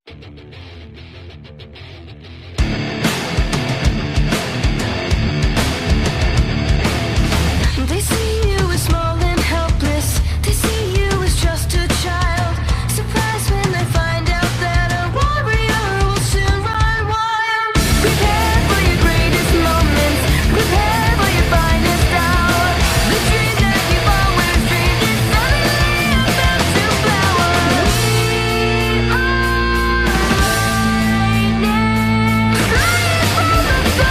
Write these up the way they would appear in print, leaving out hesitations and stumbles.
They see you as small and helpless. They see you as just a child. Surprised when they find out that a warrior will soon run wild. Prepare for your greatest moments. Prepare for your finest hour. The dream that you've always dreamed is suddenly about to flower. We are lightning, flying from the thunder.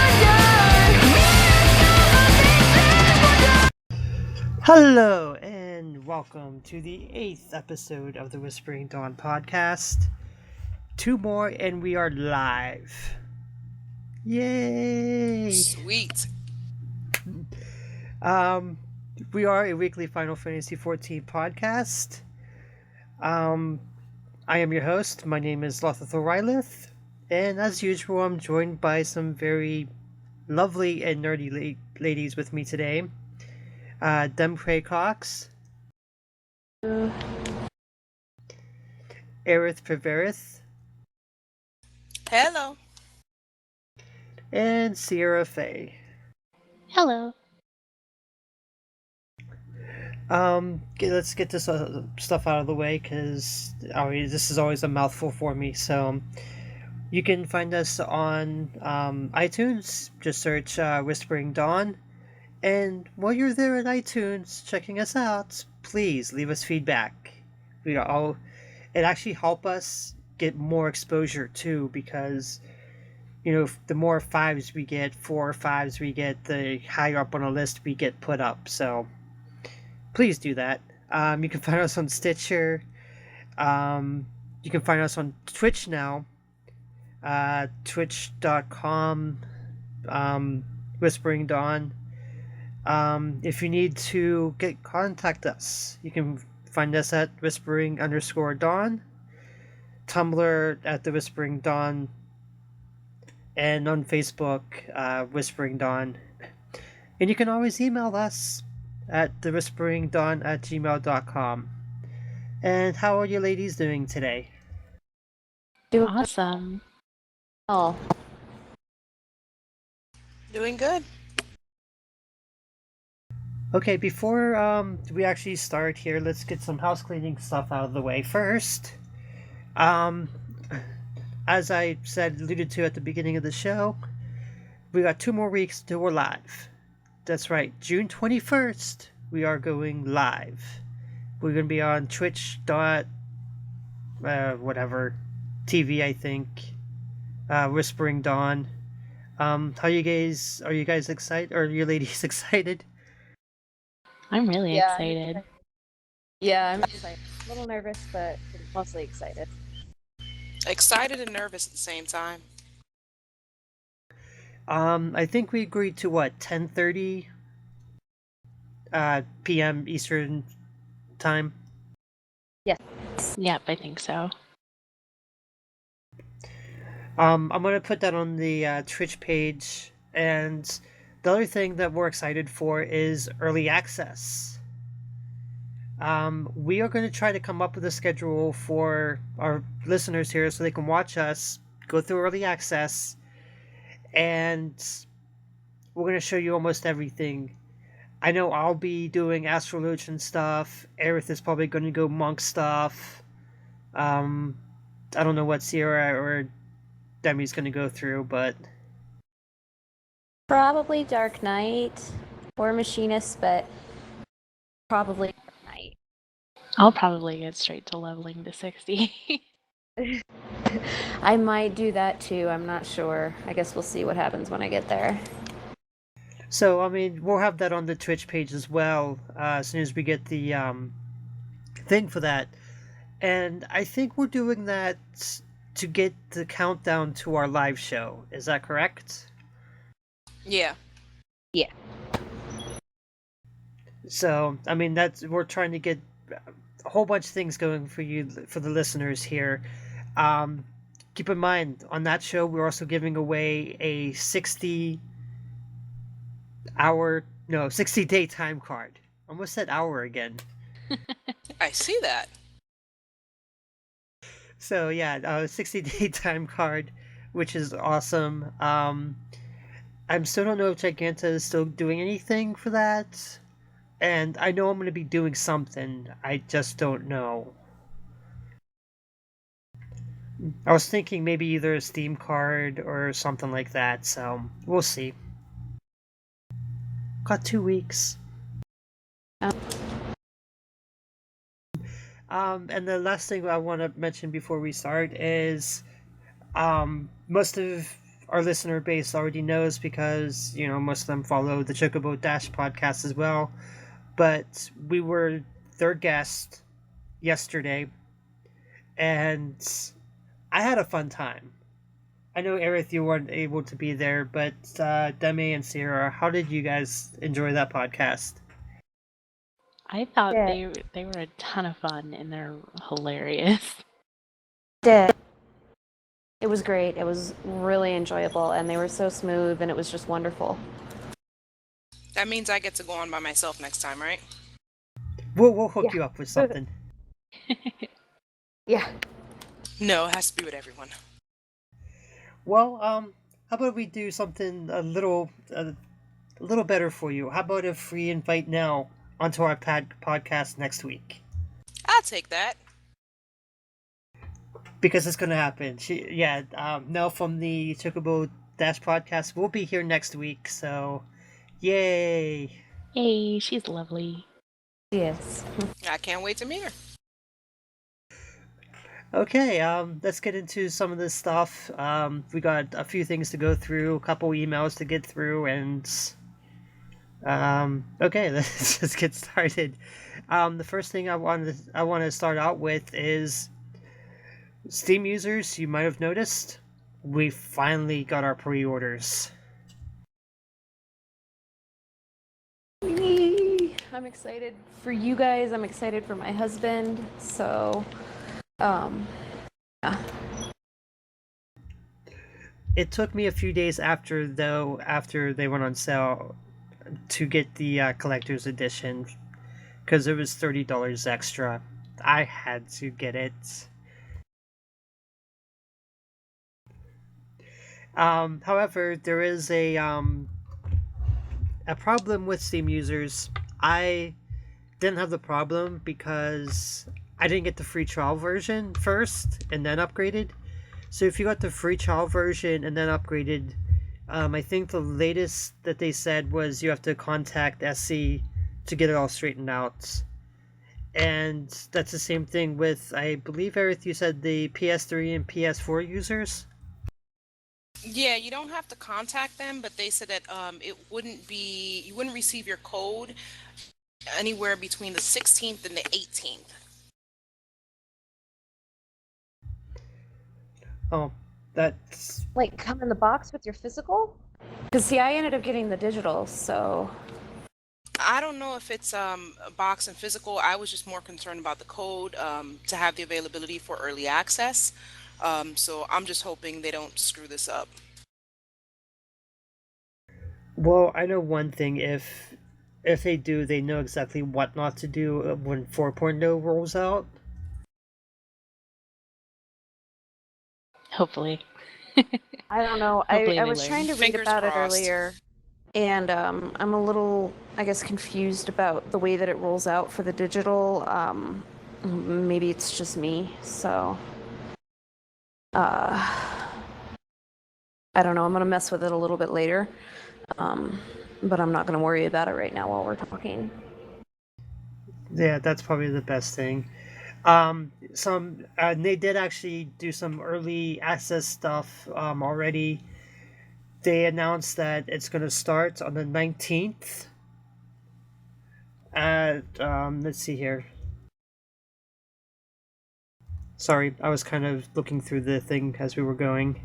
Hello, and welcome to the 8th episode of the Whispering Dawn podcast. 2 more, and we are live. Yay! Sweet. We are a weekly Final Fantasy XIV podcast. I am your host. My name is Lothathor Rylith, and as usual, I'm joined by some very lovely and nerdy ladies with me today. Demprey Cox. Aerith Preverith. Hello. And Sierra Faye. Hello. Let's get this stuff out of the way, because this is always a mouthful for me. So you can find us on iTunes. Just search Whispering Dawn. And while you're there at iTunes checking us out, please leave us feedback. It actually help us get more exposure too, because the more 5s we get, 4 or 5s we get, the higher up on a list we get put up. So please do that. You can find us on Stitcher. You can find us on Twitch now. Twitch.com Whispering Dawn. If you need to contact us, you can find us at whispering_dawn, Tumblr at the Whispering Dawn, and on Facebook, Whispering Dawn. And you can always email us at thewhisperingdawn@gmail.com. And how are you ladies doing today? Doing awesome. Oh. Doing good. Okay, before we actually start here, let's get some house cleaning stuff out of the way first. As I alluded to at the beginning of the show, we got 2 more weeks till we're live. That's right, June 21st, we are going live. We're going to be on Twitch. TV, I think. Whispering Dawn. Are you guys excited? Or are you ladies excited? I'm really excited. Yeah, I'm excited. A little nervous, but mostly excited. Excited and nervous at the same time. I think we agreed to 10:30 p.m. Eastern time. Yes. Yep, I think so. I'm gonna put that on the Twitch page, and the other thing that we're excited for is early access. We are going to try to come up with a schedule for our listeners here so they can watch us go through early access, and we're going to show you almost everything. I know I'll be doing Astrologian stuff. Aerith is probably going to go monk stuff. I don't know what Sierra or Demi's going to go through, but Probably Dark Knight or Machinist, but probably Dark Knight. I'll probably get straight to leveling to 60. I might do that too. I'm not sure. I guess we'll see what happens when I get there. so we'll have that on the Twitch page as well as soon as we get the thing for that. And I think we're doing that to get the countdown to our live show. Is that correct? Yeah. Yeah. So, we're trying to get a whole bunch of things going for you, for the listeners here. Keep in mind, on that show, we're also giving away a 60-day time card. Almost said hour again. I see that. So yeah, 60-day time card, which is awesome. I still don't know if Giganta is still doing anything for that, and I know I'm going to be doing something. I just don't know. I was thinking maybe either a Steam card or something like that. So we'll see. Got 2 weeks. Oh. And the last thing I want to mention before we start is, most of our listener base already knows because, most of them follow the Chocobo Dash podcast as well. But we were their guest yesterday, and I had a fun time. I know, Aerith, you weren't able to be there, but Demi and Sierra, how did you guys enjoy that podcast? I thought Yeah. they were a ton of fun and they're hilarious. Did. It was great. It was really enjoyable, and they were so smooth, and it was just wonderful. That means I get to go on by myself next time, right? We'll hook Yeah. you up with something. Yeah. No, it has to be with everyone. Well, how about we do something a little better for you? How about if we invite Nell onto our podcast next week? I'll take that. Because it's gonna happen. Nell from the Chocobo Dash podcast will be here next week. So, yay! Yay, she's lovely. Yes. I can't wait to meet her. Okay, let's get into some of this stuff. We got a few things to go through, a couple emails to get through, and okay, let's just get started. The first thing I want to start out with is Steam users. You might have noticed we finally got our pre-orders. I'm excited for you guys. I'm excited for my husband. So, yeah. It took me a few days after they went on sale to get the collector's edition because it was $30 extra. I had to get it. However, there is a problem with Steam users. I didn't have the problem because I didn't get the free trial version first and then upgraded. So if you got the free trial version and then upgraded, I think the latest that they said was you have to contact SC to get it all straightened out. And that's the same thing with, I believe, Aerith, you said the PS3 and PS4 users? Yeah, you don't have to contact them, but they said that you wouldn't receive your code anywhere between the 16th and the 18th. Oh, that's... Like, come in the box with your physical? Because, see, I ended up getting the digital, so. I don't know if it's a box and physical. I was just more concerned about the code to have the availability for early access. So I'm just hoping they don't screw this up. Well, I know one thing. If they do, they know exactly what not to do when 4.0 rolls out. Hopefully. I don't know. Hopefully I they was learn. trying to read Fingers about it crossed. earlier, and I'm a little, I guess, confused about the way that it rolls out for the digital. Maybe it's just me, so. I don't know. I'm gonna mess with it a little bit later, but I'm not gonna worry about it right now while we're talking. Yeah, that's probably the best thing. They did actually do some early access stuff already. They announced that it's going to start on the 19th at, let's see here. Sorry, I was kind of looking through the thing as we were going.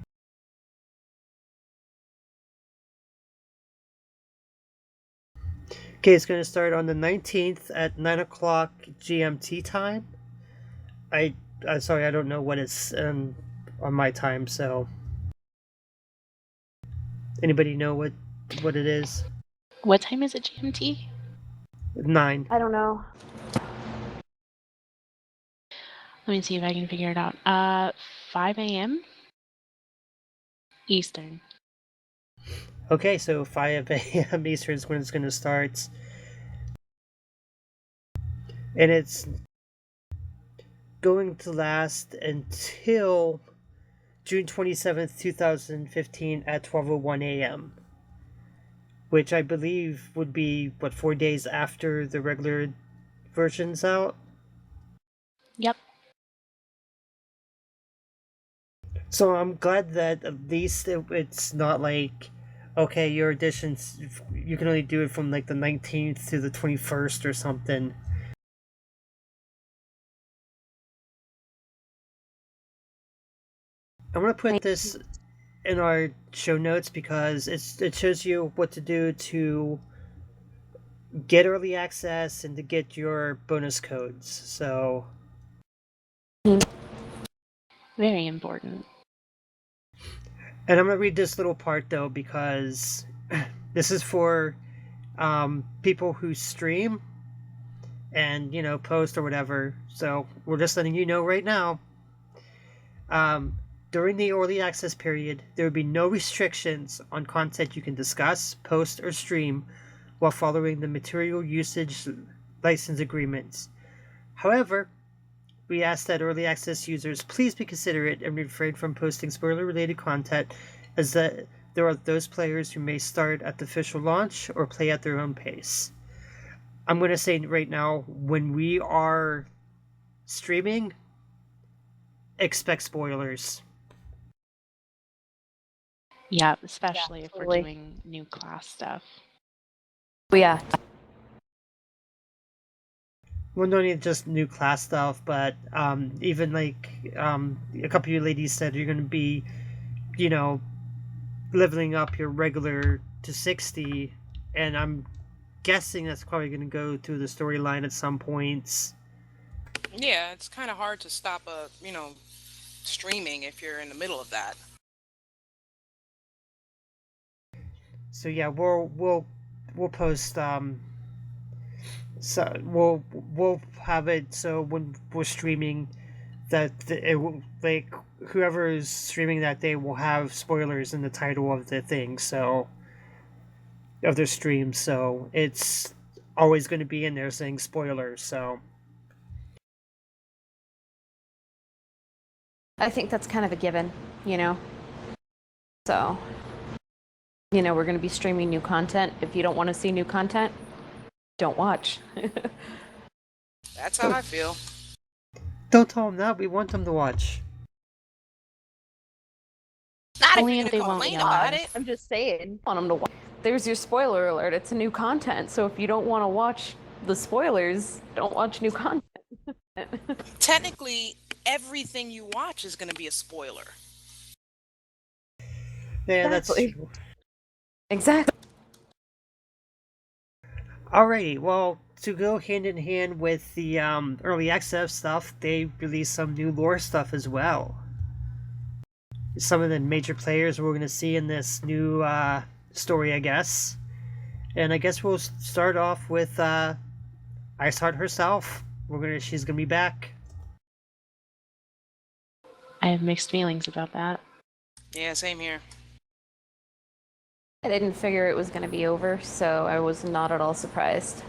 Okay, it's going to start on the 19th at 9 o'clock GMT time. Sorry, I don't know what it's on my time, so... Anybody know what it is? What time is it, GMT? 9. I don't know. Let me see if I can figure it out. 5 a.m. Eastern. Okay, so 5 a.m. Eastern is when it's going to start. And it's going to last until June 27th, 2015 at 12:01 a.m., which I believe would be, 4 days after the regular version's out? Yep. So I'm glad that at least it's not like, okay, your editions, you can only do it from like the 19th to the 21st or something. I'm gonna put this in our show notes because it shows you what to do to get early access and to get your bonus codes. So Very important. and I'm gonna read this little part though because this is for people who stream and post or whatever. So we're just letting you know right now. During the early access period, there will be no restrictions on content you can discuss, post, or stream while following the material usage license agreements. However, we ask that early access users please be considerate and refrain from posting spoiler-related content, as that there are those players who may start at the official launch or play at their own pace. I'm going to say right now, when we are streaming, expect spoilers. Yeah, especially if we're totally. doing new class stuff. Yeah. Well, not even just new class stuff, but even like a couple of you ladies said you're going to be, leveling up your regular to 60, and I'm guessing that's probably going to go through the storyline at some points. Yeah, it's kind of hard to stop streaming if you're in the middle of that. So yeah, we'll post so we'll have it so when we're streaming that it will, like, whoever is streaming that day will have spoilers in the title of the thing, so of their stream, so it's always going to be in there saying spoilers. So I think that's kind of a given, So, we're going to be streaming new content. If you don't want to see new content, don't watch. That's how I feel. don't tell them that. We want them to watch. Not if Only you're if gonna they won't complain yell about at it. us. I'm just saying. I want them to watch. There's your spoiler alert. It's a new content. So if you don't want to watch the spoilers, don't watch new content. Technically, everything you watch is gonna be a spoiler. Yeah, Exactly. that's true. Exactly. Alrighty, well, to go hand in hand with the early access stuff, they released some new lore stuff as well. Some of the major players we're going to see in this new story, I guess. And I guess we'll start off with Iceheart herself. She's gonna be back. I have mixed feelings about that. Yeah, same here. I didn't figure it was going to be over, so I was not at all surprised.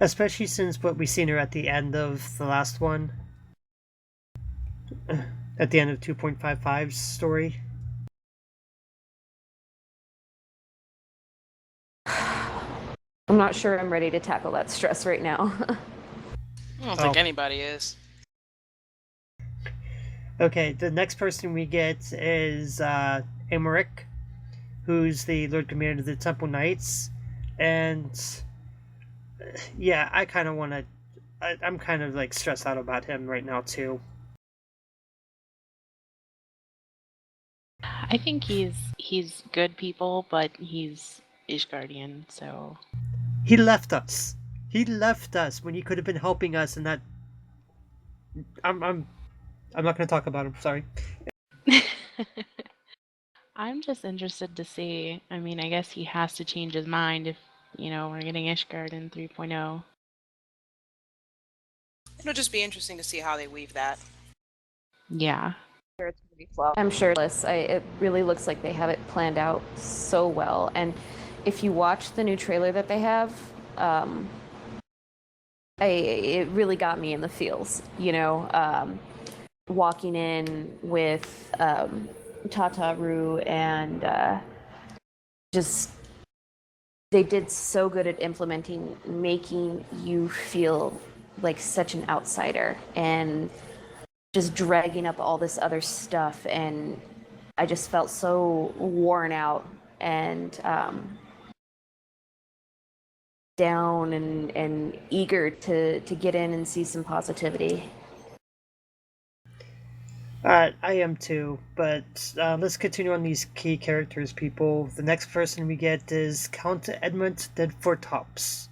Especially since what we seen her at the end of the last one. At the end of 2.55's story. I'm not sure I'm ready to tackle that stress right now. I don't think anybody is. Okay, the next person we get is Emmerich, who's the Lord Commander of the Temple Knights. And yeah, I kind of want to... I'm kind of like stressed out about him right now too. I think he's good people, but he's Ishgardian, so He left us. He left us when he could have been helping us, and that... I'm not going to talk about him. Sorry. I'm just interested to see. I mean, I guess he has to change his mind if, we're getting Ishgard in 3.0. It'll just be interesting to see how they weave that. Yeah. Sure it's gonna be flawed. I'm sure it really looks like they have it planned out so well. And if you watch the new trailer that they have, it really got me in the feels. Walking in with Tataru and just they did so good at implementing, making you feel like such an outsider and just dragging up all this other stuff. And I just felt so worn out and down and eager to get in and see some positivity. I am too, but let's continue on these key characters, people. The next person we get is Count Edmund Deadfortops.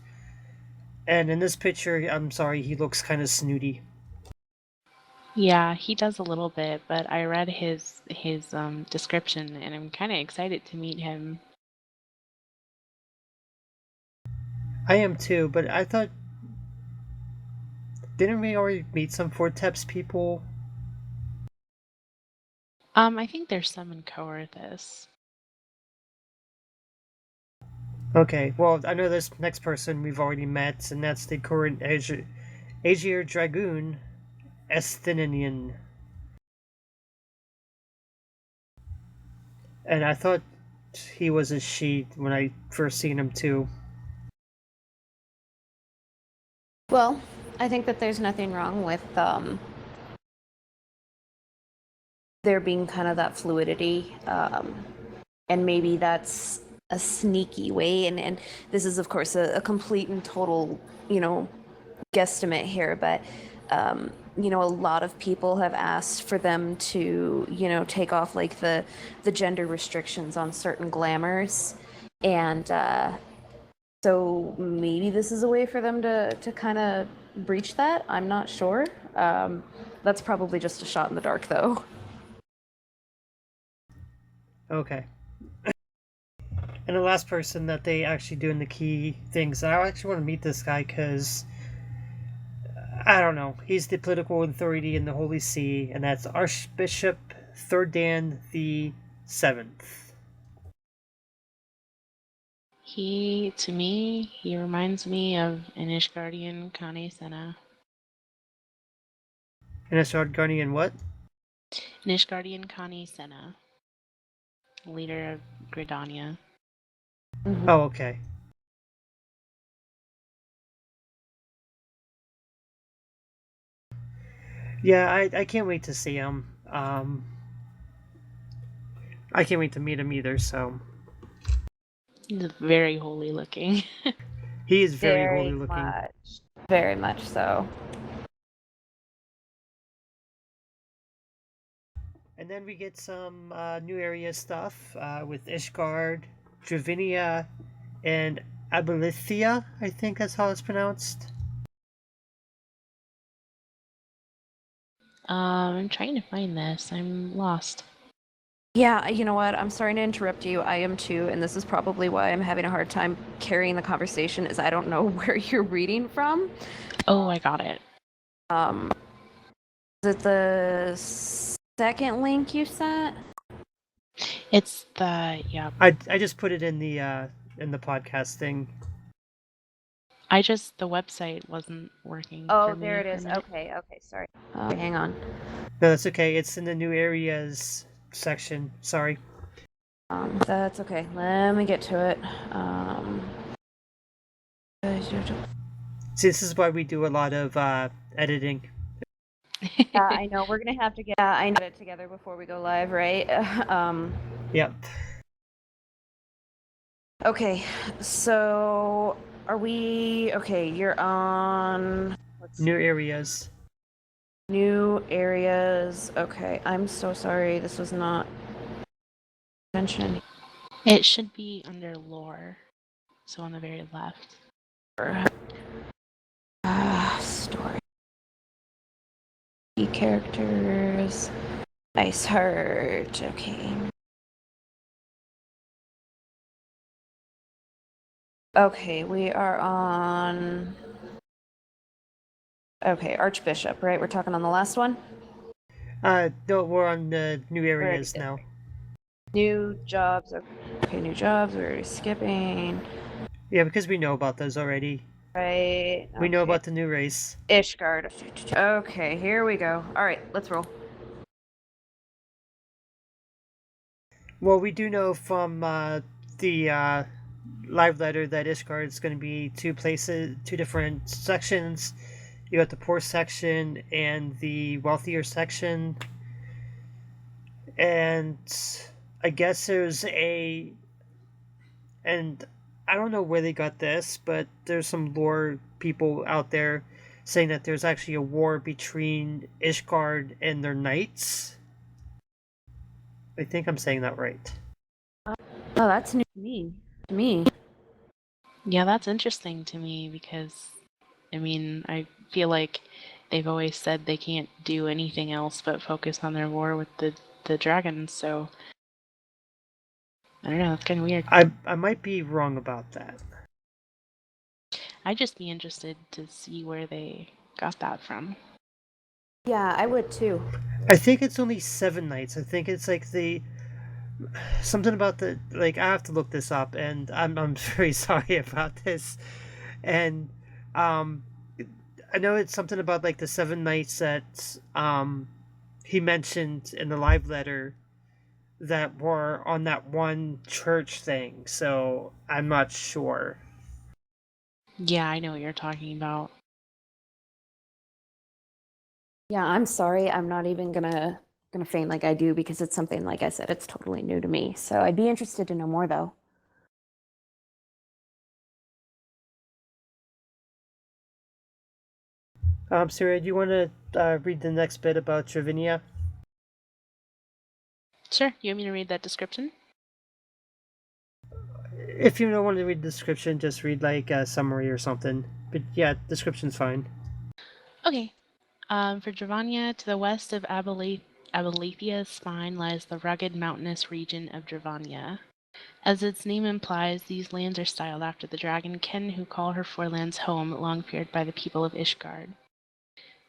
And in this picture, I'm sorry, he looks kind of snooty. Yeah, he does a little bit, but I read his description and I'm kind of excited to meet him. I am too, but I thought... Didn't we already meet some Forteps people? I think there's some in Coerthus. Okay, well, I know this next person we've already met, and that's the current Aegir Dragoon, Esthininian. And I thought he was a she when I first seen him too. Well, I think that there's nothing wrong with there being kind of that fluidity, and maybe that's a sneaky way. And this is, of course, a complete and total, guesstimate here, but a lot of people have asked for them to, take off like the gender restrictions on certain glamours, and so maybe this is a way for them to kind of breach that. I'm not sure. That's probably just a shot in the dark, though. Okay. And the last person that they actually do in the key things, I actually want to meet this guy because, I don't know, he's the political authority in the Holy See, and that's Archbishop Thurdan the Seventh. To me, he reminds me of an Ishgardian Kane Senna. And that's Guardian what? An Ishgardian Kane Senna, leader of Gridania. Mm-hmm. Oh, okay. Yeah, I can't wait to see him. I can't wait to meet him either, so... He's very holy looking. He is very holy looking. Very much so. And then we get some new area stuff with Ishgard, Dravinia, and Abilithia, I think that's how it's pronounced. I'm trying to find this. I'm lost. Yeah, you know what? I'm sorry to interrupt you. I am too, and this is probably why I'm having a hard time carrying the conversation, is I don't know where you're reading from. Oh, I got it. Is it the second link you sent? It's yeah. I just put it in the podcast thing. The website wasn't working. Oh, for me there it for a is. minute. Okay, sorry. Hang on. No, that's okay. It's in the new areas section. Sorry. That's okay. Let me get to it. See, this is why we do a lot of editing. Yeah, I know. We're gonna have to get it together before we go live, right? Yep. Okay, so are we... Okay, you're on... New areas. New areas. Okay, I'm so sorry. This was not mentioned. It should be under lore, so on the very left. Story. Key characters. Ice Heart. Okay. Okay, we are on. Okay, Archbishop, right? We're talking on the last one? No, we're on the new areas Already now. New jobs. Okay, new jobs. We're already skipping. Yeah, because we know about those already. Right. We know Okay. about the new race. Ishgard. Okay, here we go. All right, let's roll. Well, we do know from the live letter that Ishgard is going to be two places, two different sections. You got the poor section and the wealthier section. And I guess there's a. And I don't know where they got this, but there's some lore people out there saying that there's actually a war between Ishgard and their knights. I think I'm saying that right. Oh, that's new to me. To me. Yeah, that's interesting to me because, I mean, I feel like they've always said they can't do anything else but focus on their war with the dragons, so I don't know, that's kind of weird. I might be wrong about that. I'd just be interested to see where they got that from. Yeah, I would too. I think it's only 7 nights. I think it's like the something about the like. I have to look this up, and I'm very sorry about this. And um, I know it's something about like the 7 nights that he mentioned in the live letter that were on that one church thing. So I'm not sure. Yeah, I know what you're talking about. Yeah, I'm sorry. I'm not even gonna feign like I do because it's something like I said, it's totally new to me. So I'd be interested to know more though. Sarah, do you want to read the next bit about Travinia? Sure, you want me to read that description? If you don't want to read the description, just read like a summary or something. But yeah, description's fine. Okay. For Dravania, to the west of Abalathia's spine lies the rugged mountainous region of Dravania. As its name implies, these lands are styled after the dragon Ken who call her forelands home, long feared by the people of Ishgard.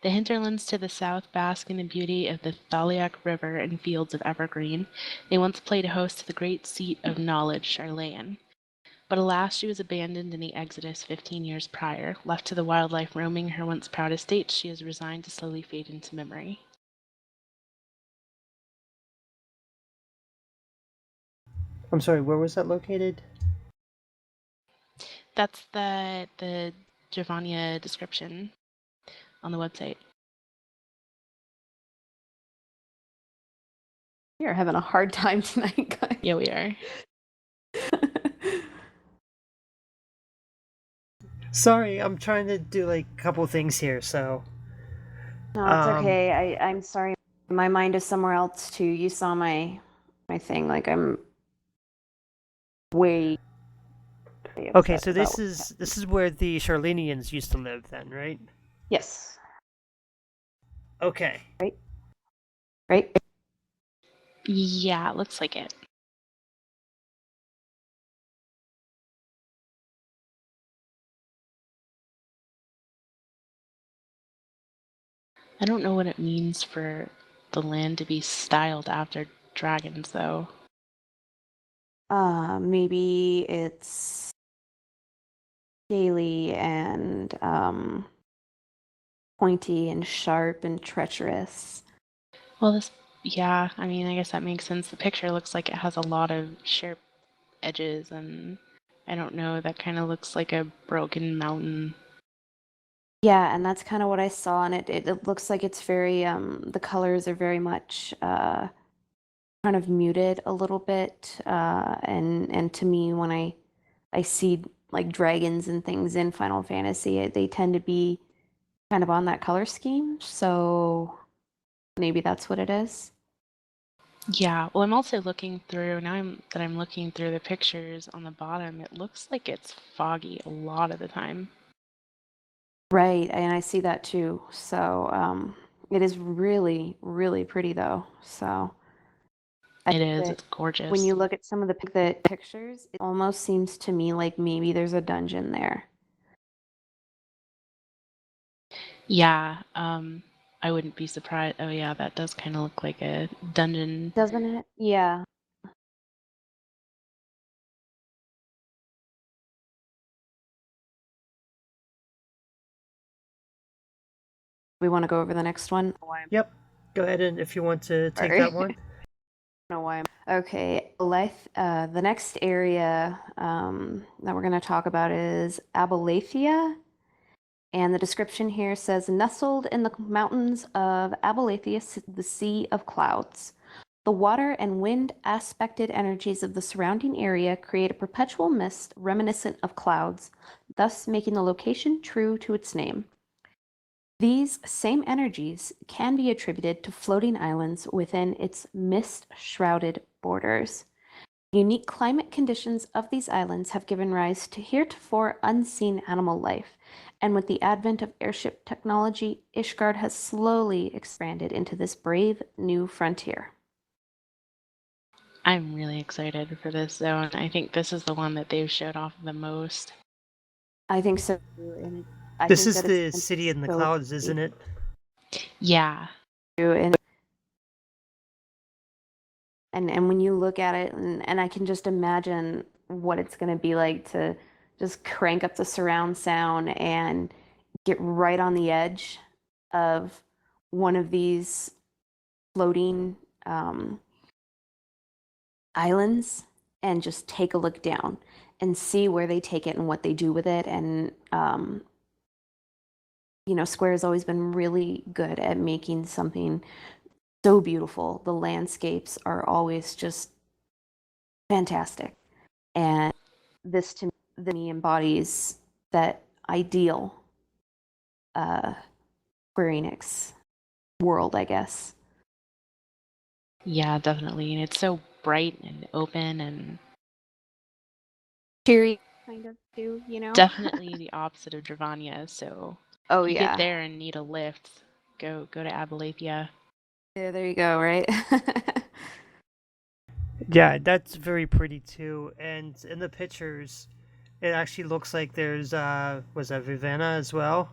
The hinterlands to the south bask in the beauty of the Thaliak River and fields of evergreen. They once played host to the great seat of knowledge, Charlayan. But alas, she was abandoned in the Exodus 15 years prior. Left to the wildlife roaming her once proud estates, she is resigned to slowly fade into memory. I'm sorry, where was that located? That's the Giovannia description on the website. We are having a hard time tonight, guys. Yeah, we are. Sorry, I'm trying to do like a couple things here, so. No, it's okay. I'm sorry. My mind is somewhere else too. You saw my thing. Like I'm way Okay, upset so about this is where the Charlenians used to live, then, right? Yes. Okay. Right? Yeah, it looks like it. I don't know what it means for the land to be styled after dragons, though. Maybe it's scaly and pointy and sharp and treacherous. Well, yeah, I mean, I guess that makes sense. The picture looks like it has a lot of sharp edges, and I don't know, that kind of looks like a broken mountain. Yeah, and that's kind of what I saw in it. It looks like it's very the colors are very much kind of muted a little bit. And to me when I see like dragons and things in Final Fantasy, they tend to be kind of on that color scheme. So maybe that's what it is. Yeah, well, I'm also looking through, that I'm looking through the pictures on the bottom, it looks like it's foggy a lot of the time. Right, and I see that too. So it is really, really pretty though. So It is. But It's gorgeous. when you look at some of the pictures, it almost seems to me like maybe there's a dungeon there. Yeah, I wouldn't be surprised. Oh yeah, that does kind of look like a dungeon. Doesn't it? Yeah. We want to go over the next one. Yep. Go ahead and if you want to take Sorry. that one. Know why. Okay, the next area that we're going to talk about is Abalathia. And the description here says, nestled in the mountains of Abalathia, the Sea of Clouds. The water and wind aspected energies of the surrounding area create a perpetual mist reminiscent of clouds, thus making the location true to its name. These same energies can be attributed to floating islands within its mist-shrouded borders. The unique climate conditions of these islands have given rise to heretofore unseen animal life, and with the advent of airship technology, Ishgard has slowly expanded into this brave new frontier. I'm really excited for this zone. I think this is the one that they've showed off the most. I think so too, and I This think is that the it's city in the so clouds, pretty isn't it? Yeah. too, and when you look at it, and I can just imagine what it's going to be like to just crank up the surround sound and get right on the edge of one of these floating islands and just take a look down and see where they take it and what they do with it. And Square has always been really good at making something so beautiful. The landscapes are always just fantastic, and this to me embodies that ideal Square Enix world, I guess. Yeah, definitely. And it's so bright and open and Cheery, kind of too, definitely the opposite of Dravania. So Oh if you yeah. get there and need a lift, go to Abalathia. Yeah, there you go, right? Yeah, that's very pretty too. And in the pictures, it actually looks like there's was that Vivanna as well?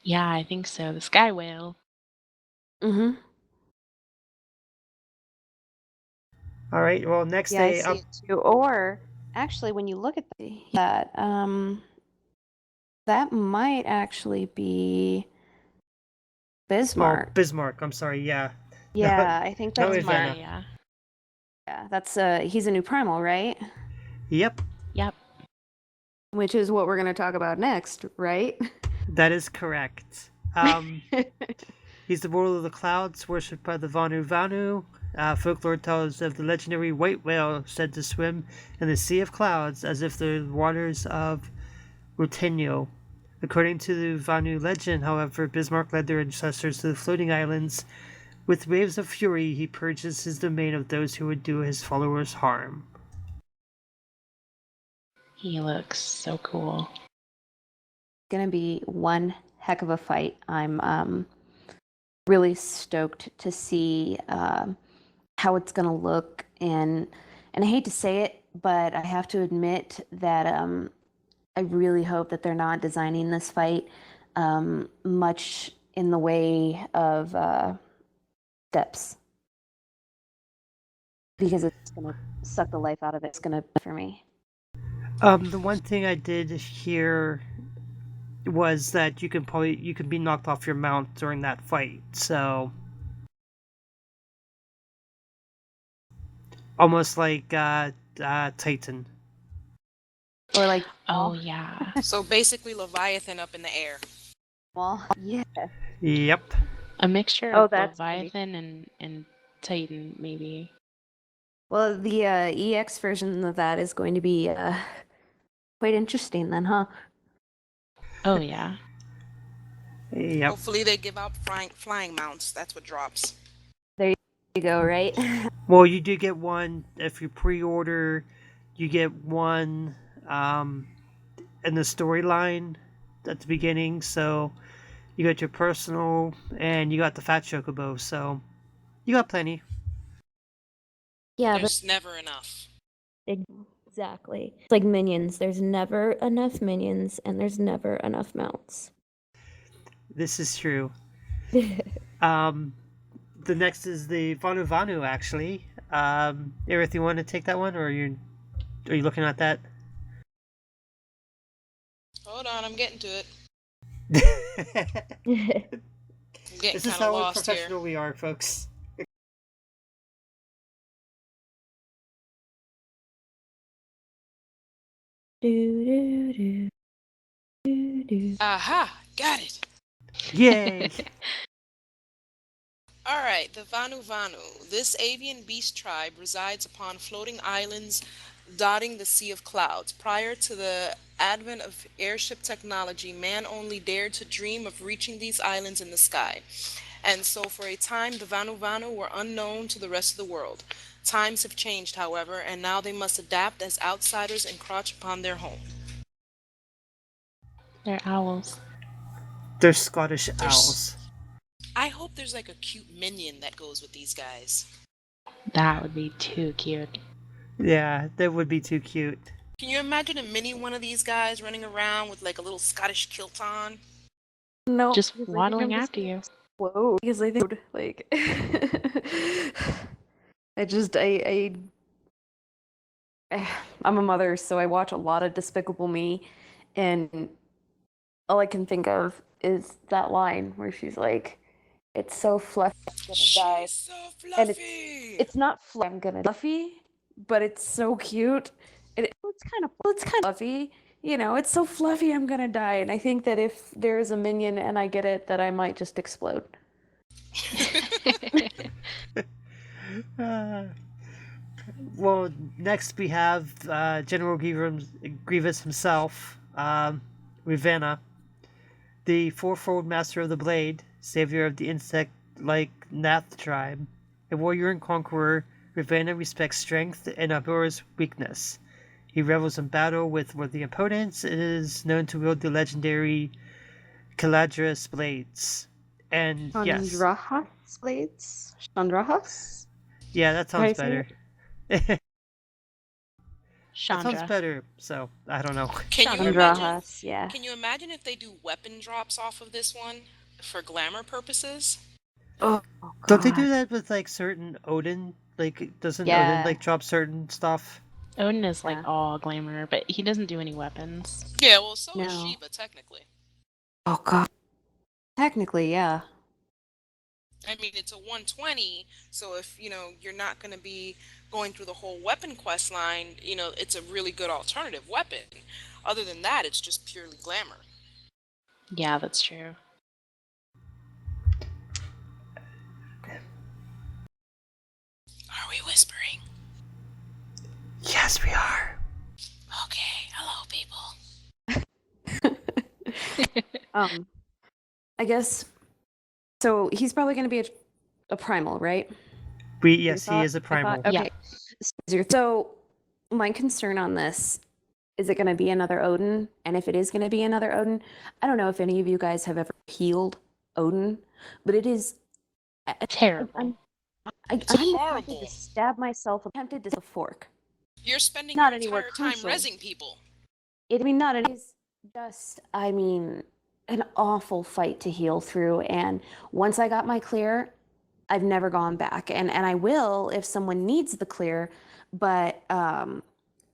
Yeah, I think so. The sky whale. Mm-hmm. All right. Well, next Yeah, I day see up. it too. Or actually, when you look at that, that might actually be Oh, Bismarck. Bismarck. I'm sorry. Yeah. Yeah, I think No, that's Vivanna. Yeah. yeah, that's he's a new primal, right? Yep, Yep. Which is what we're going to talk about next, right? that is correct. He's the ruler of the clouds, worshipped by the Vanu Vanu. Folklore tells of the legendary white whale said to swim in the sea of clouds as if the waters of Rutenio. According to the Vanu legend, however, Bismarck led their ancestors to the floating islands. With waves of fury, he purges his domain of those who would do his followers harm. He looks so cool. Going to be one heck of a fight. I'm really stoked to see how it's going to look, and I hate to say it, but I have to admit that I really hope that they're not designing this fight much in the way of steps, because it's going to suck the life out of it. It's going to for me. The one thing I did hear was that you can be knocked off your mount during that fight. So almost like Titan. Or like Oh yeah. So basically, Leviathan up in the air. well, yeah. Yep. A mixture Oh, of that's pretty. Leviathan and Titan, maybe. Well, the EX version of that is going to be quite interesting then, huh? Oh yeah. Yep. Hopefully, they give out flying mounts. That's what drops. There you go, right? Well, you do get one if you pre-order. You get one in the storyline at the beginning. So you got your personal and you got the Fat Chocobo. So You got plenty. Yeah, There's never enough. exactly. It's like minions. There's never enough minions, and there's never enough mounts. This is true. Um, the next is the Vanu Vanu, actually. Aerith, you want to take that one, or are you looking at that? Hold on, I'm getting to it. This I'm getting is kind of how lost here. professional we are, folks. Aha! Got it! Yay! Alright, the Vanu Vanu. This avian beast tribe resides upon floating islands dotting the Sea of Clouds. Prior to the advent of airship technology, man only dared to dream of reaching these islands in the sky. And so for a time, the Vanu Vanu were unknown to the rest of the world. Times have changed, however, and now they must adapt as outsiders encroach upon their home. They're owls. They're Scottish There's- owls. I hope there's like a cute minion that goes with these guys. That would be too cute. Yeah, that would be too cute. Can you imagine a mini one of these guys running around with like a little Scottish kilt on? No, Just because I think waddling I'm just after you. Whoa, because I think like I'm a mother, so I watch a lot of Despicable Me, and all I can think of is that line where she's like, "It's so fluffy, I'm gonna die." She's so And fluffy. it's not I'm gonna fluffy, but it's so cute. It's kind of fluffy. You know, it's so fluffy, I'm gonna die. And I think that if there's a minion and I get it, that I might just explode. Uh, well, next we have General Grievous himself, Ravenna, the fourfold master of the blade, savior of the insect-like Nath tribe. A warrior and conqueror, Ravenna respects strength and abhors weakness. He revels in battle with worthy opponents and is known to wield the legendary Caladrius blades. And yes, Chandrahas blades? Chandrahas? yeah, that sounds Right, better. That sounds Chandra. better. So I don't know. Can you imagine? Chandrahas, yeah. Can you imagine if they do weapon drops off of this one for glamour purposes? Oh, Don't they do that with like certain Odin? Like, doesn't Odin Yeah. like drop certain stuff? Odin is like Yeah. all glamour, but he doesn't do any weapons. Yeah, well, so is No. Shiva technically. Oh god. Technically, yeah. I mean, it's a 120, so if you're not going to be going through the whole weapon quest line, it's a really good alternative weapon. Other than that, it's just purely glamour. Yeah, that's true. Are we whispering? Yes, we are. Okay, hello, people. I guess so he's probably gonna be a primal, right? Yes, he thought- is a I thought- primal. Okay. So my concern on this is it going to be another Odin? And if it is going to be another Odin, I don't know if any of you guys have ever healed Odin, but it is Terrible. I'm horrible. tempted to stab myself. I'm tempted to use a fork. You're spending Not your anywhere entire time crucial. rezzing people. It is just, an awful fight to heal through. And once I got my clear, I've never gone back. And I will if someone needs the clear, but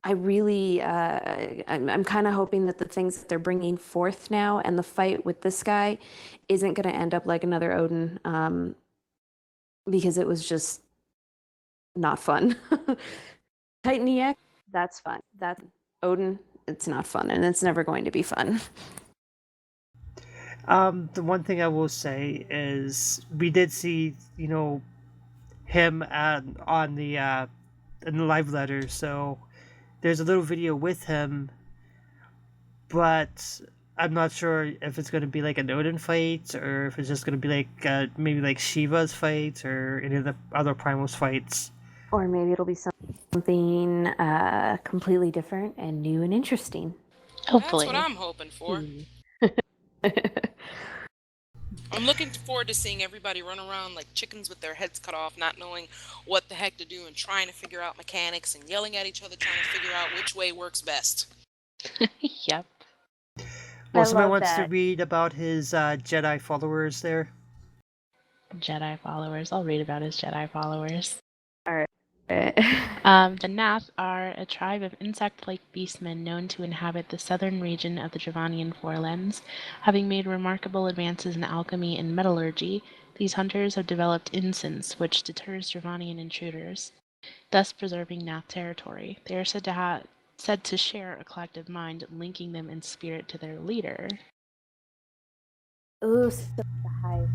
I really, I'm kind of hoping that the things that they're bringing forth now and the fight with this guy isn't going to end up like another Odin, because it was just not fun. Titan EX, that's fun. That Odin, it's not fun, and it's never going to be fun. The one thing I will say is we did see, him on the in the live letter. So there's a little video with him, but I'm not sure if it's going to be like an Odin fight or if it's just going to be like maybe like Shiva's fight or any of the other Primals fights. Or maybe it'll be something completely different and new and interesting. Hopefully. That's what I'm hoping for. I'm looking forward to seeing everybody run around like chickens with their heads cut off, not knowing what the heck to do and trying to figure out mechanics and yelling at each other, trying to figure out which way works best. Yep. Well, I somebody love wants to that. read about his Jedi followers there. Jedi followers. I'll read about his Jedi followers. All right. The Nath are a tribe of insect-like beastmen known to inhabit the southern region of the Dravanian Forelands. Having made remarkable advances in alchemy and metallurgy, these hunters have developed incense, which deters Dravanian intruders, thus preserving Nath territory. They are said to share a collective mind, linking them in spirit to their leader. Ooh, so the hive.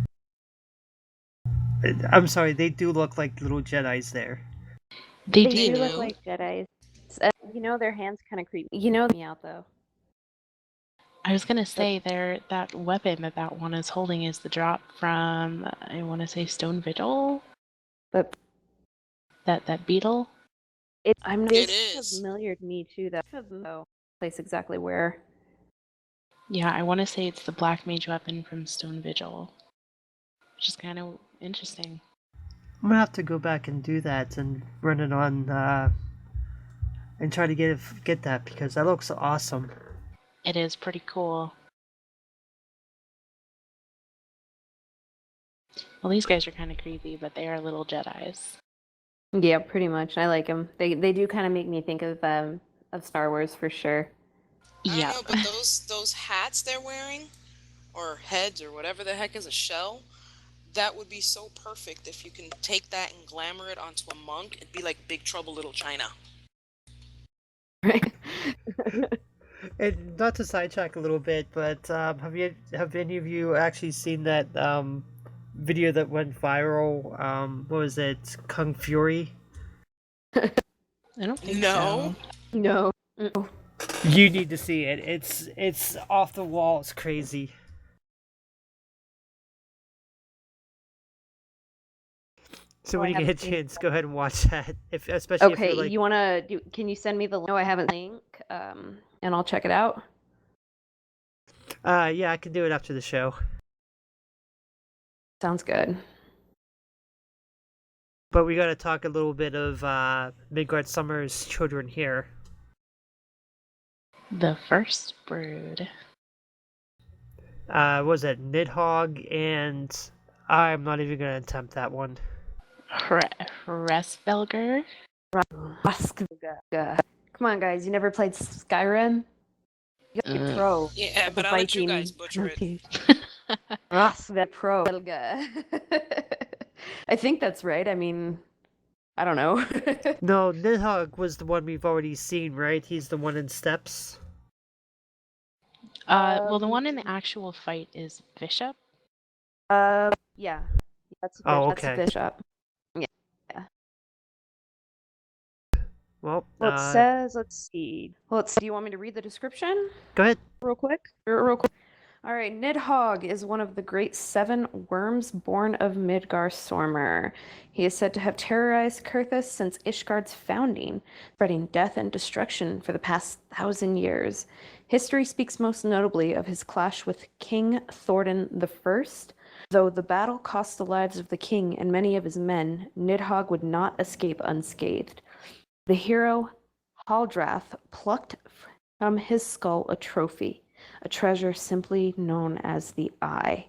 I'm sorry, they do look like little Jedis there. They They do. do look like Jedi's. Their hands kind of creep. Me out though. I was gonna say that weapon that one is holding is the drop from I want to say Stone Vigil. But That beetle. It It is is. familiar to me too. That place exactly where. Yeah, I want to say it's the Black Mage weapon from Stone Vigil, which is kind of interesting. I'm gonna have to go back and do that and run it on and try to get that because that looks awesome. It is pretty cool. Well, these guys are kind of creepy, but they are little Jedis. Yeah, pretty much. I like them. They do kind of make me think of Star Wars for sure. I don't Yeah. know, but those hats they're wearing, or heads, or whatever the heck is a shell, that would be so perfect if you can take that and glamour it onto a monk. It'd be like Big Trouble Little China. Right. And not to sidetrack a little bit, but have any of you actually seen that video that went viral? What was it? Kung Fury? I don't think No. so. No. You need to see it. It's off the wall. It's crazy. So Oh, when I you get a haven't seen. chance, go ahead and watch that. Especially if Okay, you're like, you wanna do? Can you send me the link? No, I haven't link. And I'll check it out. yeah, I can do it after the show. Sounds good. But we got to talk a little bit of Midgard Summer's children here. The first brood. What was it Nidhogg and I'm not even gonna attempt that one. Hraesvelgr. Hraesvelgr. Come on, guys. You never played Skyrim? You gotta be pro Yeah, at the but I'll let you Viking guys butcher it. pronunciation. Hraesvelgr. I think that's right. I mean, I don't know. No, Nidhogg was the one we've already seen, right? He's the one in Steps. Well, the one in the actual fight is Bishop. Yeah, that's Oh, That's a okay. bishop. Well, Well, it says, let's see. Do you want me to read the description go ahead. real quick? Real quick. All right, Nidhogg is one of the great 7 worms born of Midgar Sormer. He is said to have terrorized Kurthus since Ishgard's founding, spreading death and destruction for the past 1,000 years. History speaks most notably of his clash with King Thordan I. Though the battle cost the lives of the king and many of his men, Nidhogg would not escape unscathed. The hero Haldrath plucked from his skull a trophy, a treasure simply known as the Eye.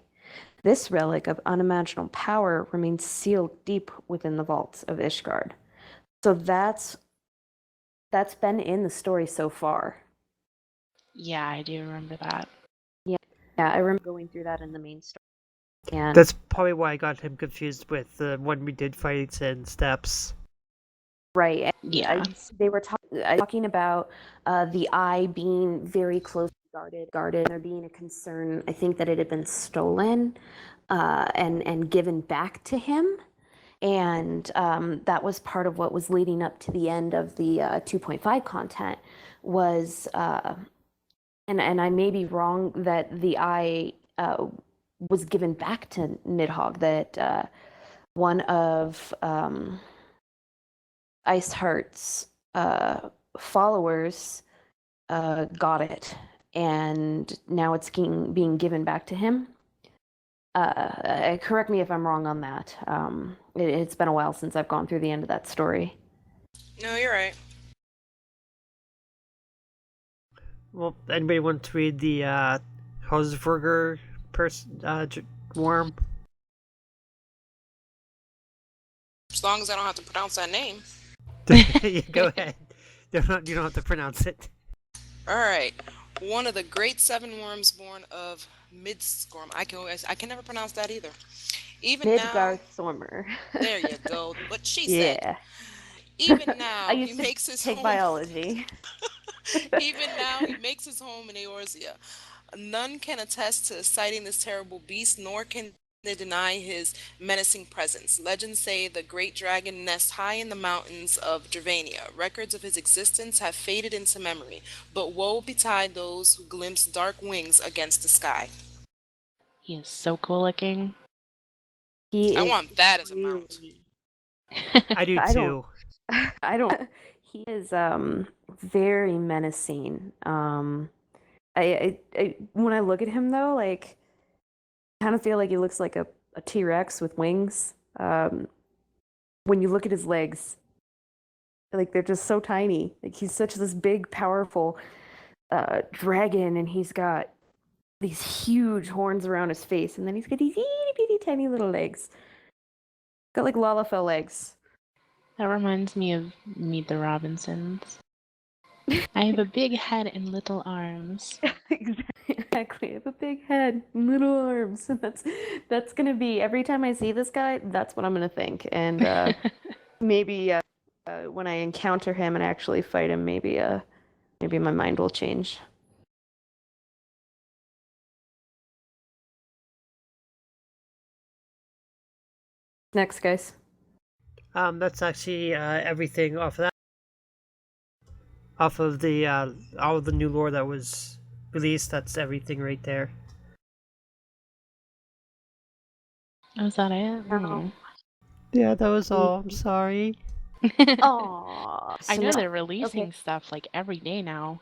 This relic of unimaginable power remains sealed deep within the vaults of Ishgard. So that's been in the story so far. Yeah, I do remember that. Yeah, I remember going through that in the main story. And That's probably why I got him confused with the one we did fights in Steps. right, Yeah. they were talking about the Eye being very closely guarded, there being a concern. I think that it had been stolen and given back to him. And that was part of what was leading up to the end of the 2.5 content was, and I may be wrong, that the Eye was given back to Nidhogg, that one of Iceheart's followers got it, and now it's being given back to him. Correct me if I'm wrong on that. It's been a while since I've gone through the end of that story. No, you're right. Well, anybody want to read the Hraesvelgr worm? As long as I don't have to pronounce that name. Yeah, go ahead. You don't have to pronounce it. All right. One of the great seven worms born of Midstorm. I can never pronounce that either. Even Midgar now, Stormer. there you go. What she said. Yeah. Even I now, he used to makes his take home. biology. Even now, he makes his home in Eorzea. None can attest to sighting this terrible beast, nor can they deny his menacing presence. Legends say the great dragon nests high in the mountains of Dravania. Records of his existence have faded into memory, but woe betide those who glimpse dark wings against the sky. He is so cool looking. He I is want that as a mount. really. I do I don't. too. I don't. He is very menacing. When I look at him though, like, I kind of feel like he looks like a T-Rex with wings. When you look at his legs, like they're just so tiny. Like he's such this big, powerful dragon, and he's got these huge horns around his face, and then he's got these itty bitty tiny little legs. Got like Lalafell legs. That reminds me of Meet the Robinsons. I have a big head and little arms. Exactly. I have a big head, little arms. That's gonna be every time I see this guy. That's what I'm gonna think. And maybe when I encounter him and actually fight him, maybe my mind will change. Next, guys. That's actually everything off of the all of the new lore that was released. That's everything right there. Oh, is that it? No. Yeah, that was all. I'm sorry. Aw. I So know now, they're releasing okay, stuff like every day now.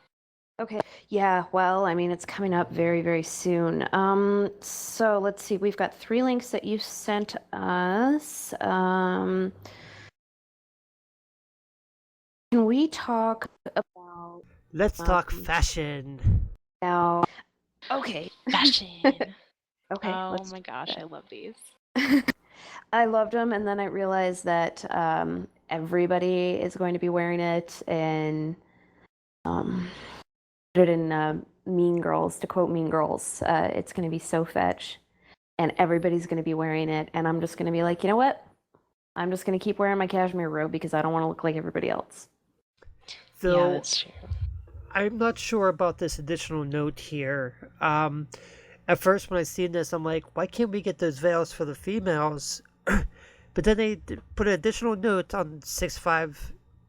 okay. Yeah, well, I mean, it's coming up very, very soon. So let's see. We've got 3 links that you sent us. Can we talk about Let's talk fashion. now? Okay. Fashion. Okay, Oh let's my do gosh, I that. love these. I loved them, and then I realized that everybody is going to be wearing it, and um, put it in Mean Girls, to quote Mean Girls. It's going to be so fetch, and everybody's going to be wearing it, and I'm just going to be like, you know what? I'm just going to keep wearing my cashmere robe because I don't want to look like everybody else. Yeah, Though that's true. I'm not sure about this additional note here. At first, when I seen this, I'm like, why can't we get those veils for the females? But then they put an additional note on 6.5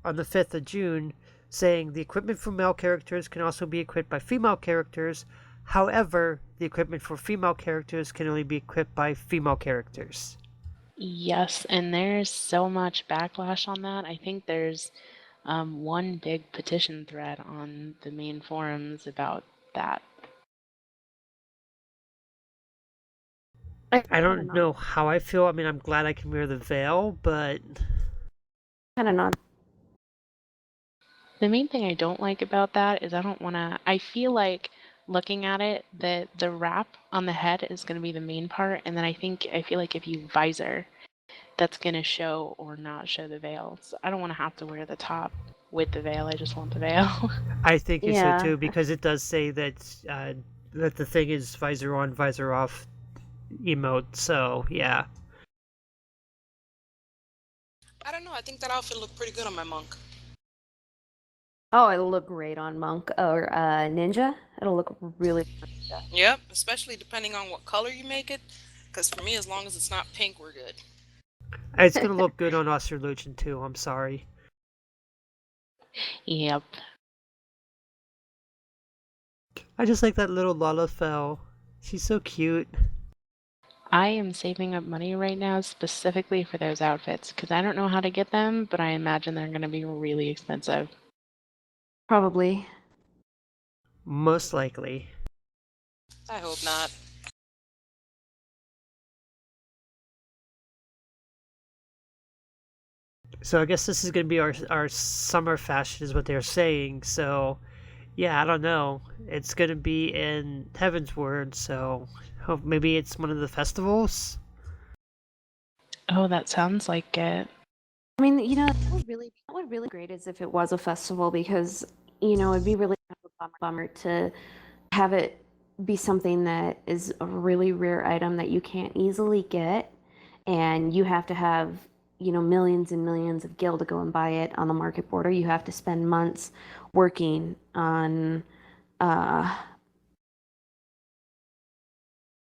on the 5th of June saying the equipment for male characters can also be equipped by female characters. However, the equipment for female characters can only be equipped by female characters. Yes, and there's so much backlash on that. I think there's one big petition thread on the main forums about that. I Kind of don't not. know how I feel. I mean, I'm glad I can wear the veil, but Kind of not. The main thing I don't like about that is I feel like looking at it that the wrap on the head is going to be the main part, and then I feel like if you visor, that's going to show or not show the veil. So I don't want to have to wear the top with the veil. I just want the veil. I think so Yeah. too because it does say that the thing is visor on, visor off emote. So yeah, I don't know. I think that outfit looked pretty good on my monk. Oh, it'll look great on Monk or Ninja. It'll look really good. Yep, especially depending on what color you make it. Because for me, as long as it's not pink, we're good. it's gonna look good on Osterluchen too. I'm sorry. Yep. I just like that little Lalafell. She's so cute. I am saving up money right now specifically for those outfits because I don't know how to get them, but I imagine they're going to be really expensive. Probably. Most likely. I hope not. So I guess this is gonna be our summer fashion, is what they're saying. So yeah, I don't know. It's gonna be in Heaven's Word, so hope maybe it's one of the festivals. Oh, that sounds like it. I mean, that would really be great is if it was a festival because, it'd be really kind of a bummer to have it be something that is a really rare item that you can't easily get, and you have to have, millions and millions of gil to go and buy it on the market border. You have to spend months working on uh,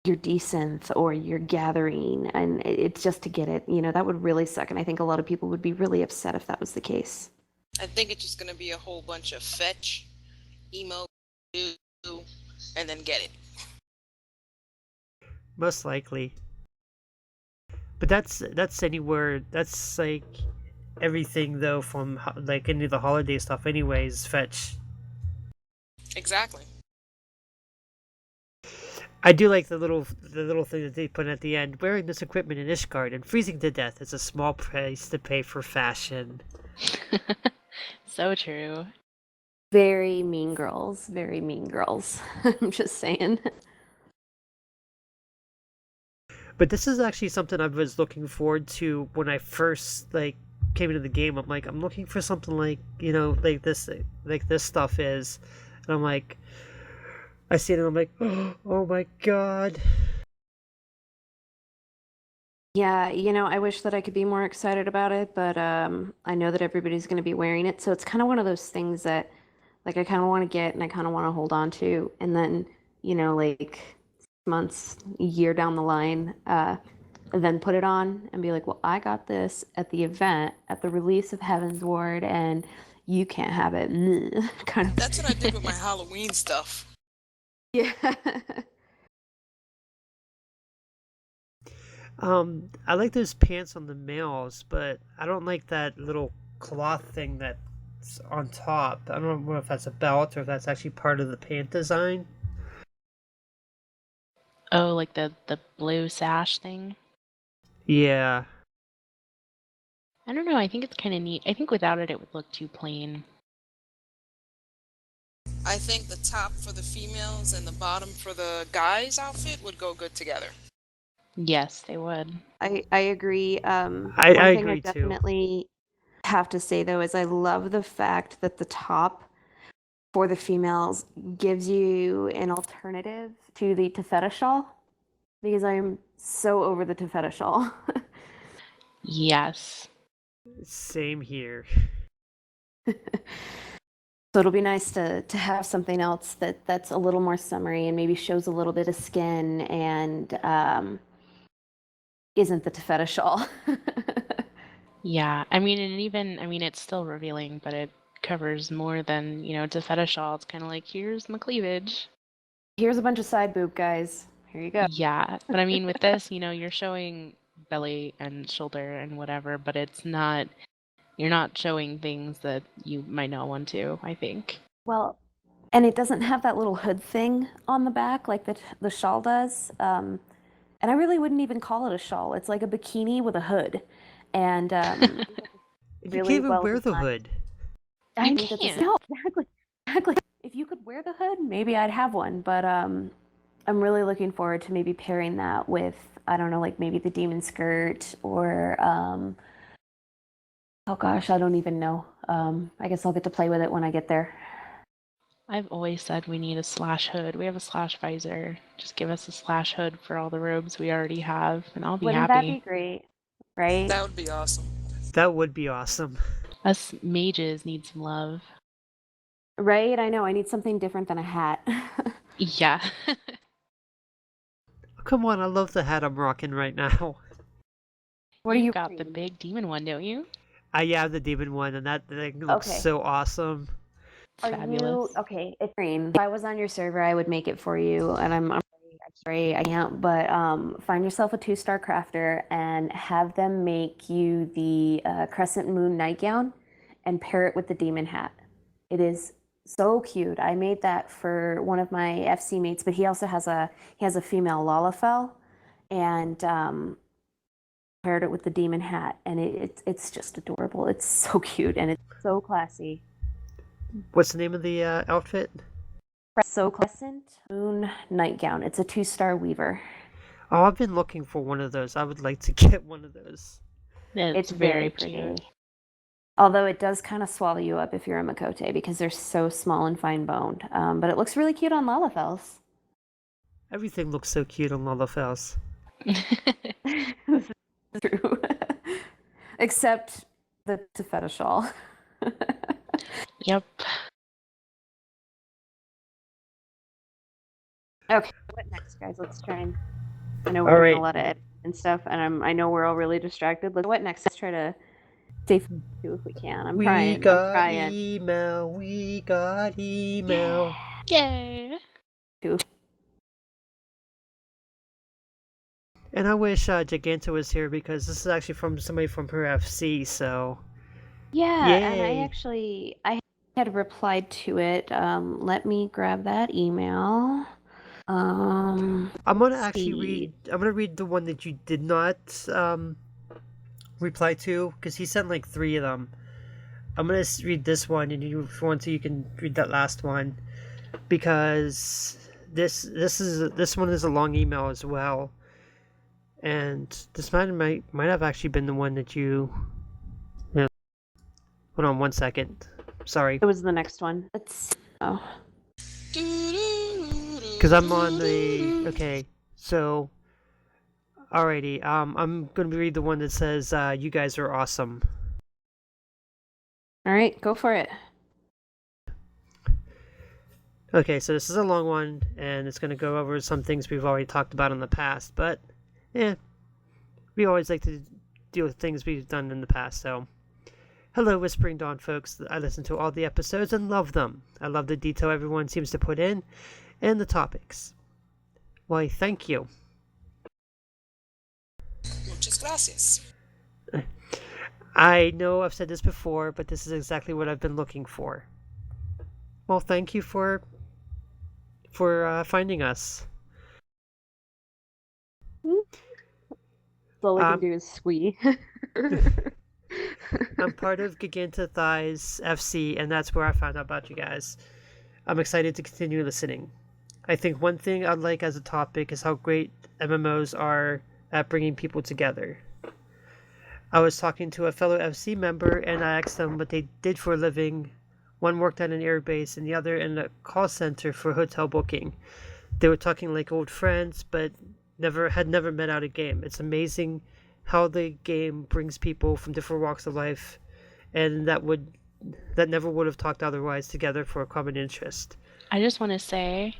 your desynth or your gathering, and it's just to get it. That would really suck, and I think a lot of people would be really upset if that was the case. I think it's just gonna be a whole bunch of fetch, emo, do, and then get it. Most likely. But that's anywhere. That's like everything though from like any of the holiday stuff. Anyways, fetch. Exactly. I do like the little thing that they put at the end. Wearing this equipment in Ishgard and freezing to death is a small price to pay for fashion. So true. Very mean girls, very mean girls. I'm just saying. But this is actually something I was looking forward to when I first like came into the game. I'm like, I'm looking for something like like this stuff is, and I'm like, I see it and I'm like, oh my god. Yeah, I wish that I could be more excited about it, but I know that everybody's going to be wearing it, so it's kind of one of those things that, like, I kind of want to get and I kind of want to hold on to, and then, like 6 months, a year down the line, then put it on and be like, well, I got this at the event, at the release of Heaven's Ward, and you can't have it, kind of. That's what I did with my Halloween stuff. Yeah. I like those pants on the males, but I don't like that little cloth thing that's on top. I don't know if that's a belt or if that's actually part of the pant design. Oh, like the blue sash thing. Yeah. I don't know. I think it's kind of neat. I think without it, it would look too plain. I think the top for the females and the bottom for the guys' outfit would go good together. Yes, they would. I agree. I One thing I agree too. definitely have to say though is I love the fact that the top for the females gives you an alternative to the taffeta shawl because I'm so over the taffeta shawl. Yes. Same here. So it'll be nice to have something else that's a little more summery and maybe shows a little bit of skin and isn't the taffeta shawl. Yeah. I mean, and even, I mean, it's still revealing, but it covers more than, to fetish shawl. It's kind of like, here's my cleavage. Here's a bunch of side boob, guys. Here you go. Yeah. But I mean, with this, you're showing belly and shoulder and whatever, but you're not showing things that you might not want to, I think. Well, and it doesn't have that little hood thing on the back like the shawl does. And I really wouldn't even call it a shawl. It's like a bikini with a hood, and You can't really even well wear the designed. hood. I You think that can't. no, exactly. If you could wear the hood, maybe I'd have one. But I'm really looking forward to maybe pairing that with I don't know, like maybe the demon skirt or oh gosh, I don't even know. I guess I'll get to play with it when I get there. I've always said we need a slash hood. We have a slash visor. Just give us a slash hood for all the robes we already have, and I'll be Wouldn't that be happy. great? Right? That would be awesome. That would be awesome. Us mages need some love. Right? I know. I need something different than a hat. Yeah. Come on, I love the hat I'm rocking right now. What are You've you got the wearing? big demon one, don't you? I have the demon one, and that thing looks Okay. so awesome. It's Are fabulous. you okay? It's green. If I was on your server, I would make it for you, and I'm sorry I can't. But find yourself a 2-star crafter and have them make you the crescent moon nightgown and pair it with the demon hat. It is so cute. I made that for one of my FC mates, but he also has a female Lalafell, and paired it with the demon hat, and it's just adorable. It's so cute and it's so classy. What's the name of the outfit? So Crescent Moon Nightgown. It's a 2-star weaver. Oh, I've been looking for one of those. I would like to get one of those. It's very pretty. cute. Although it does kind of swallow you up if you're a Makote because they're so small and fine boned. But it looks really cute on Lalafels. Everything looks so cute on Lalafels. True. Except the Tefeta shawl. Yep. Okay, what next, guys? Let's try and. I know All we're doing right. a lot of editing and stuff, and I know we're all really distracted. What next? Let's try to stay focused too if we can. I'm We trying. got email. We got email. Yay. And I wish Giganta was here because this is actually from somebody from her FC, so... Yeah, and Yay. I had replied to it. Let me grab that email. I'm gonna let's actually see. I'm gonna read the one that you did not reply to, because he sent like 3 of them. I'm gonna read this one, and if you want to, you can read that last one, because this one is a long email as well, and this might have actually been the one that you. Hold on 1 second. Sorry, It was the next one. Let's see. Oh. because I'm on the okay. So, alrighty. I'm gonna read the one that says, "You guys are awesome." All right, go for it. Okay, so this is a long one, and it's going to go over some things we've already talked about in the past, but, we always like to deal with things we've done in the past, so. Hello, Whispering Dawn folks. I listen to all the episodes and love them. I love the detail everyone seems to put in, and the topics. Why, thank you. Muchas gracias. I know I've said this before, but this is exactly what I've been looking for. Well, thank you for finding us. All I can do is squee. I'm part of Giganta Thighs FC, and that's where I found out about you guys. I'm excited to continue listening. I think one thing I'd like as a topic is how great MMOs are at bringing people together. I was talking to a fellow FC member, and I asked them what they did for a living. One worked at an airbase, and the other in a call center for hotel booking. They were talking like old friends, but had never met out a game. It's amazing how the game brings people from different walks of life, and that never would have talked otherwise together for a common interest. I just want to say,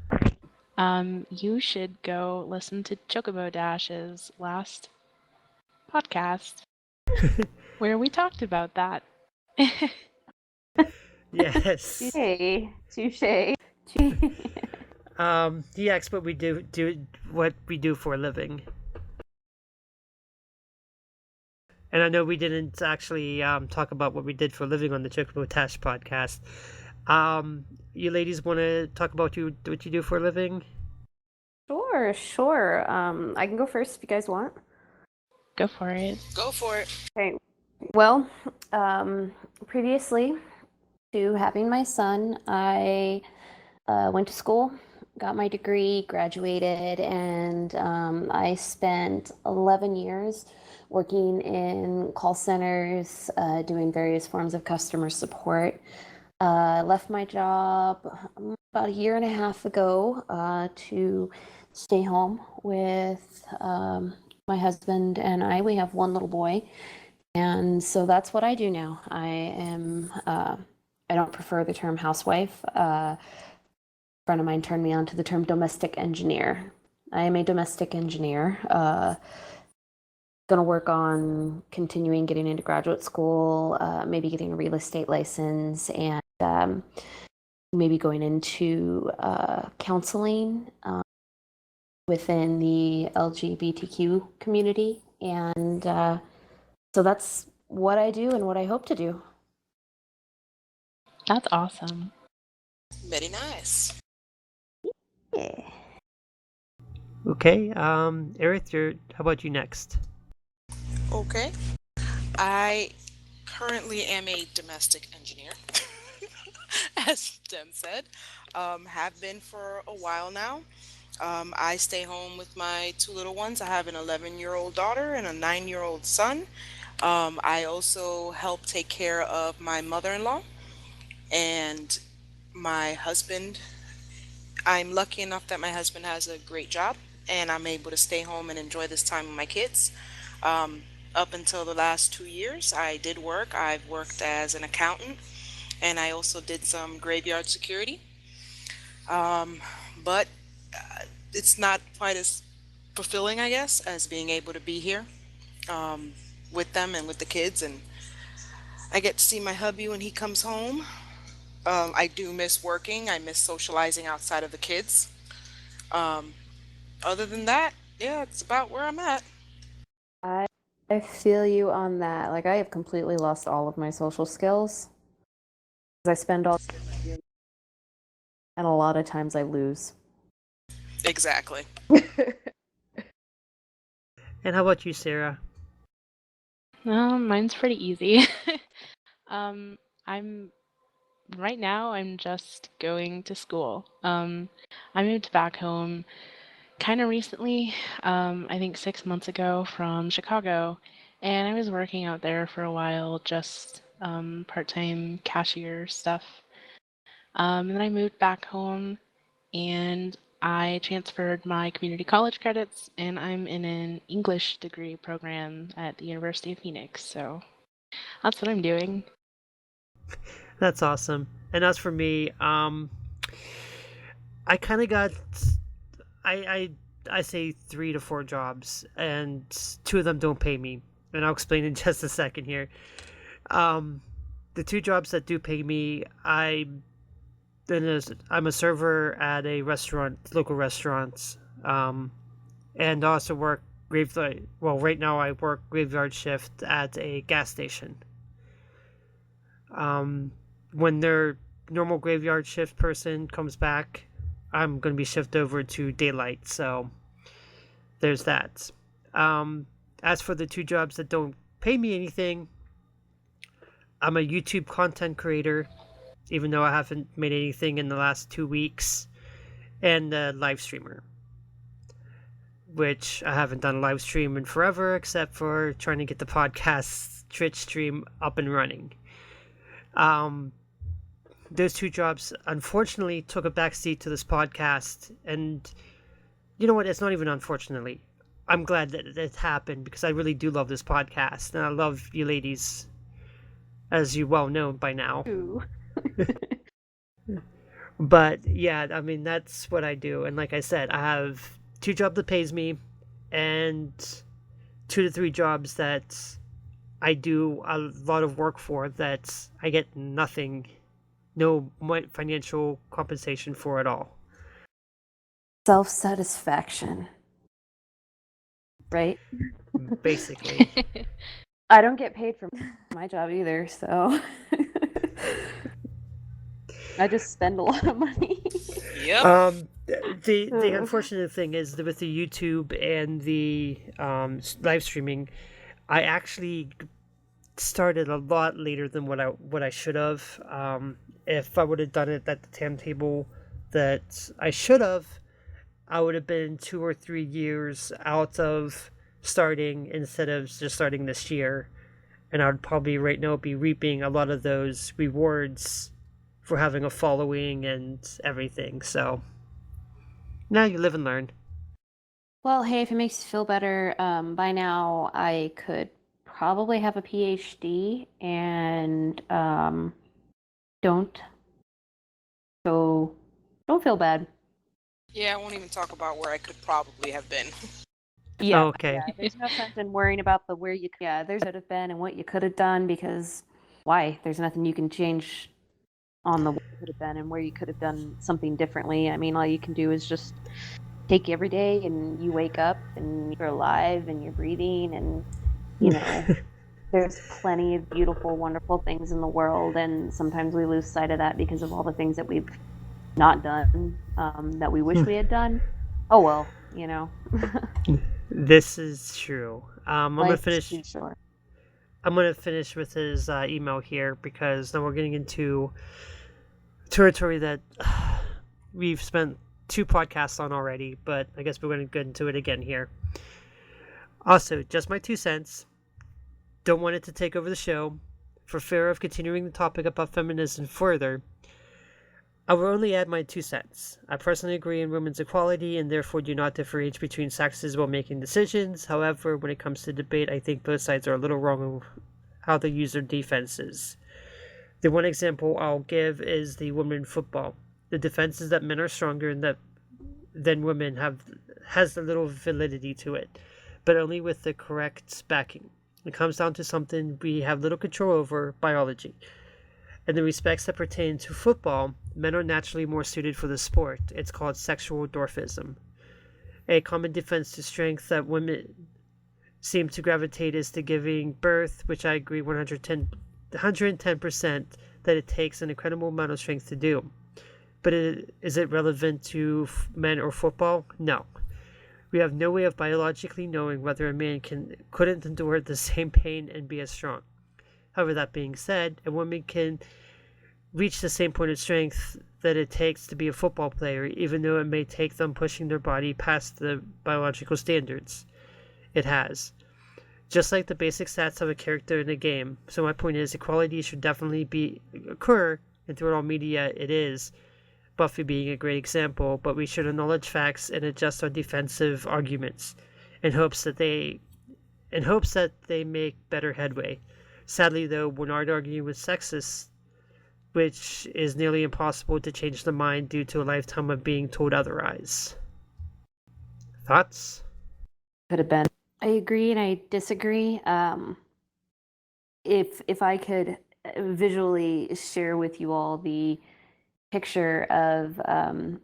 you should go listen to Chocobo Dash's last podcast where we talked about that. Yes. Touche. He asked what we do for a living. And I know we didn't actually talk about what we did for a living on the Chocobo Dash podcast. You ladies want to talk about what you do for a living? Sure. I can go first if you guys want. Go for it. Go for it. Okay. Well, previously to having my son, I went to school, got my degree, graduated, and I spent 11 years working in call centers, doing various forms of customer support. Left my job about a year and a half ago to stay home with my husband and I. We have one little boy, and so that's what I do now. I am, I don't prefer the term housewife. A friend of mine turned me on to the term domestic engineer. I am a domestic engineer. Going to work on continuing getting into graduate school, maybe getting a real estate license, and maybe going into counseling within the LGBTQ community. And so that's what I do and what I hope to do. That's awesome. Very nice. Yeah. Okay, Aerith, how about you next? Okay. I currently am a domestic engineer, as Jem said. Have been for a while now. I stay home with my two little ones. I have an 11-year-old daughter and a 9-year-old son. I also help take care of my mother-in-law and my husband. I'm lucky enough that my husband has a great job and I'm able to stay home and enjoy this time with my kids. Um, Up until the last 2 years, I did work. I've worked as an accountant and I also did some graveyard security. Um, but it's not quite as fulfilling, I guess, as being able to be here um, with them and with the kids. And I get to see my hubby when he comes home. I do miss working. I miss socializing outside of the kids. Um, Other than that, yeah, it's about where I'm at. I I feel you on that. Like I have completely lost all of my social skills. 'Cause I spend all and a lot of times I lose. Exactly. And how about you, Sarah? No, mine's pretty easy. um, I'm right now I'm just going to school. I moved back home kind of recently, I think 6 months ago from Chicago, and I was working out there for a while, just part-time cashier stuff. And then I moved back home and I transferred my community college credits, and I'm in an English degree program at the University of Phoenix. So that's what I'm doing. That's awesome. And as for me, I kind of got I, I I say 3 to 4 jobs, and two of them don't pay me, and I'll explain in just a second here. Um, the two jobs that do pay me, I'm a server at a restaurant, local restaurants, and I also work graveyard. Well, right now I work graveyard shift at a gas station. Um, when their normal graveyard shift person comes back, I'm going to be shifted over to daylight. So there's that. Um, as for the two jobs that don't pay me anything, I'm a YouTube content creator, even though I haven't made anything in the last 2 weeks, and a live streamer, which I haven't done a live stream in forever, except for trying to get the podcast Twitch stream up and running. Um, those two jobs unfortunately took a backseat to this podcast, and you know what? It's not even unfortunately. I'm glad that it happened because I really do love this podcast, and I love you ladies, as you well know by now. Ooh. But yeah, I mean that's what I do, and like I said, I have two jobs that pays me, and 2 to 3 jobs that I do a lot of work for that I get nothing, no financial compensation for at all. Self-satisfaction, right? Basically. I don't get paid for my job either, so I just spend a lot of money. Yep. The unfortunate thing is that with the YouTube and the live streaming, I actually started a lot later than what I should have. If I would have done it at the timetable that I should have, I would have been 2 or 3 years out of starting instead of just starting this year, and I would probably right now be reaping a lot of those rewards for having a following and everything. So now you live and learn. Well, hey, if it makes you feel better, by now I could probably have a PhD and don't. So don't feel bad. Yeah, I won't even talk about where I could probably have been. Yeah, Okay. yeah. There's no sense in worrying about the where you there's could have been and what you could have done because why? There's nothing you can change on the what you could have been and where you could have done something differently. I mean, all you can do is just take every day and you wake up and you're alive and you're breathing and you know there's plenty of beautiful, wonderful things in the world, and sometimes we lose sight of that because of all the things that we've not done that we wish we had done. Oh well, you know. This is true. Life is too short. I'm gonna finish with his email here because now we're getting into territory that we've spent 2 podcasts on already, but I guess we're going to get into it again here. Also, just my 2 cents. Don't want it to take over the show. For fear of continuing the topic about feminism further, I will only add my 2 cents. I personally agree in women's equality and therefore do not differentiate between sexes while making decisions. However, when it comes to debate, I think both sides are a little wrong on how they use their defenses. The one example I'll give is the women in football. The defense is that men are stronger than women has a little validity to it, but only with the correct backing. It comes down to something we have little control over, biology. In the respects that pertain to football, men are naturally more suited for the sport. It's called sexual dwarfism. A common defense to strength that women seem to gravitate is to giving birth, which I agree 110% that it takes an incredible amount of strength to do. But is it relevant to men or football? No. We have no way of biologically knowing whether a man couldn't endure the same pain and be as strong. However, that being said, a woman can reach the same point of strength that it takes to be a football player, even though it may take them pushing their body past the biological standards it has. Just like the basic stats of a character in a game. So my point is, equality should definitely occur, and through all media it is, Buffy being a great example, but we should acknowledge facts and adjust our defensive arguments in hopes that they make better headway. Sadly, though, we're not arguing with sexists, which is nearly impossible to change the mind due to a lifetime of being told otherwise. Thoughts? Could have been. I agree and I disagree. If I could visually share with you all the picture of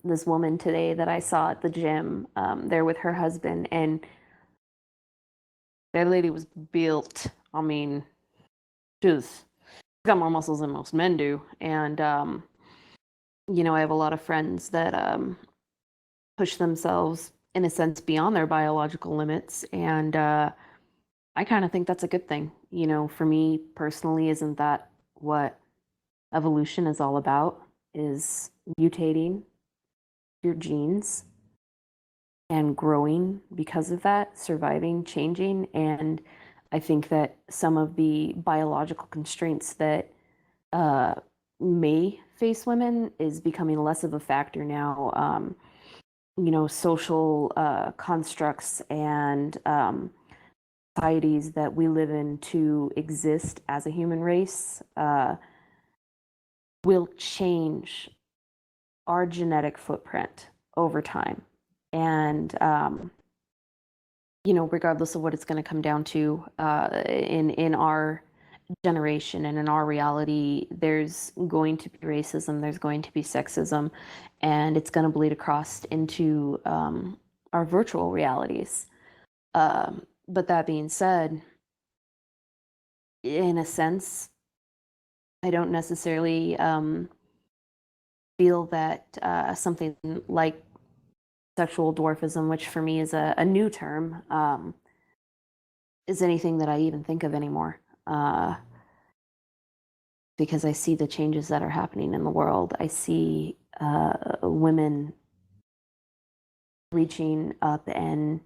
this woman today that I saw at the gym, there with her husband, and that lady was built. I mean, she's got more muscles than most men do, and I have a lot of friends that push themselves in a sense beyond their biological limits, and I kind of think that's a good thing. For me personally, isn't that what evolution is all about? Is mutating your genes and growing because of that, surviving, changing. And I think that some of the biological constraints that may face women is becoming less of a factor now. Social constructs and societies that we live in to exist as a human race will change our genetic footprint over time. And, regardless of what it's going to come down to in our generation and in our reality, there's going to be racism, there's going to be sexism, and it's going to bleed across into our virtual realities. But that being said, in a sense, I don't necessarily feel that something like sexual dwarfism, which for me is a new term, is anything that I even think of anymore. Because I see the changes that are happening in the world. I see women reaching up and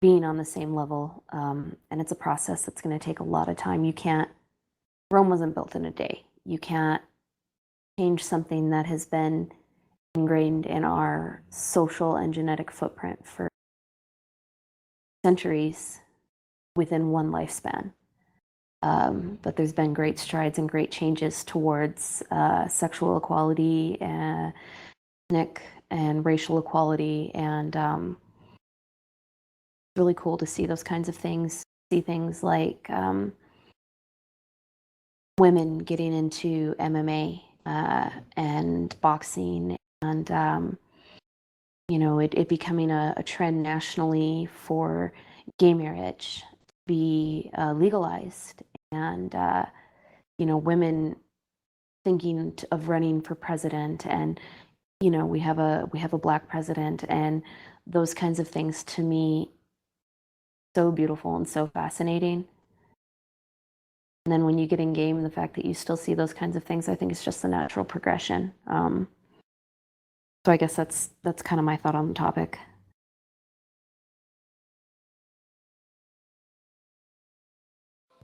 being on the same level. And it's a process that's going to take a lot of time. Rome wasn't built in a day. You can't change something that has been ingrained in our social and genetic footprint for centuries within one lifespan. But there's been great strides and great changes towards sexual equality and ethnic and racial equality, and it's really cool to see those kinds of things. See things like women getting into MMA and boxing, and it becoming a trend nationally for gay marriage to be legalized, and women thinking of running for president, and we have a Black president, and those kinds of things to me so beautiful and so fascinating. And then when you get in game, the fact that you still see those kinds of things, I think is just the natural progression. So I guess that's kind of my thought on the topic.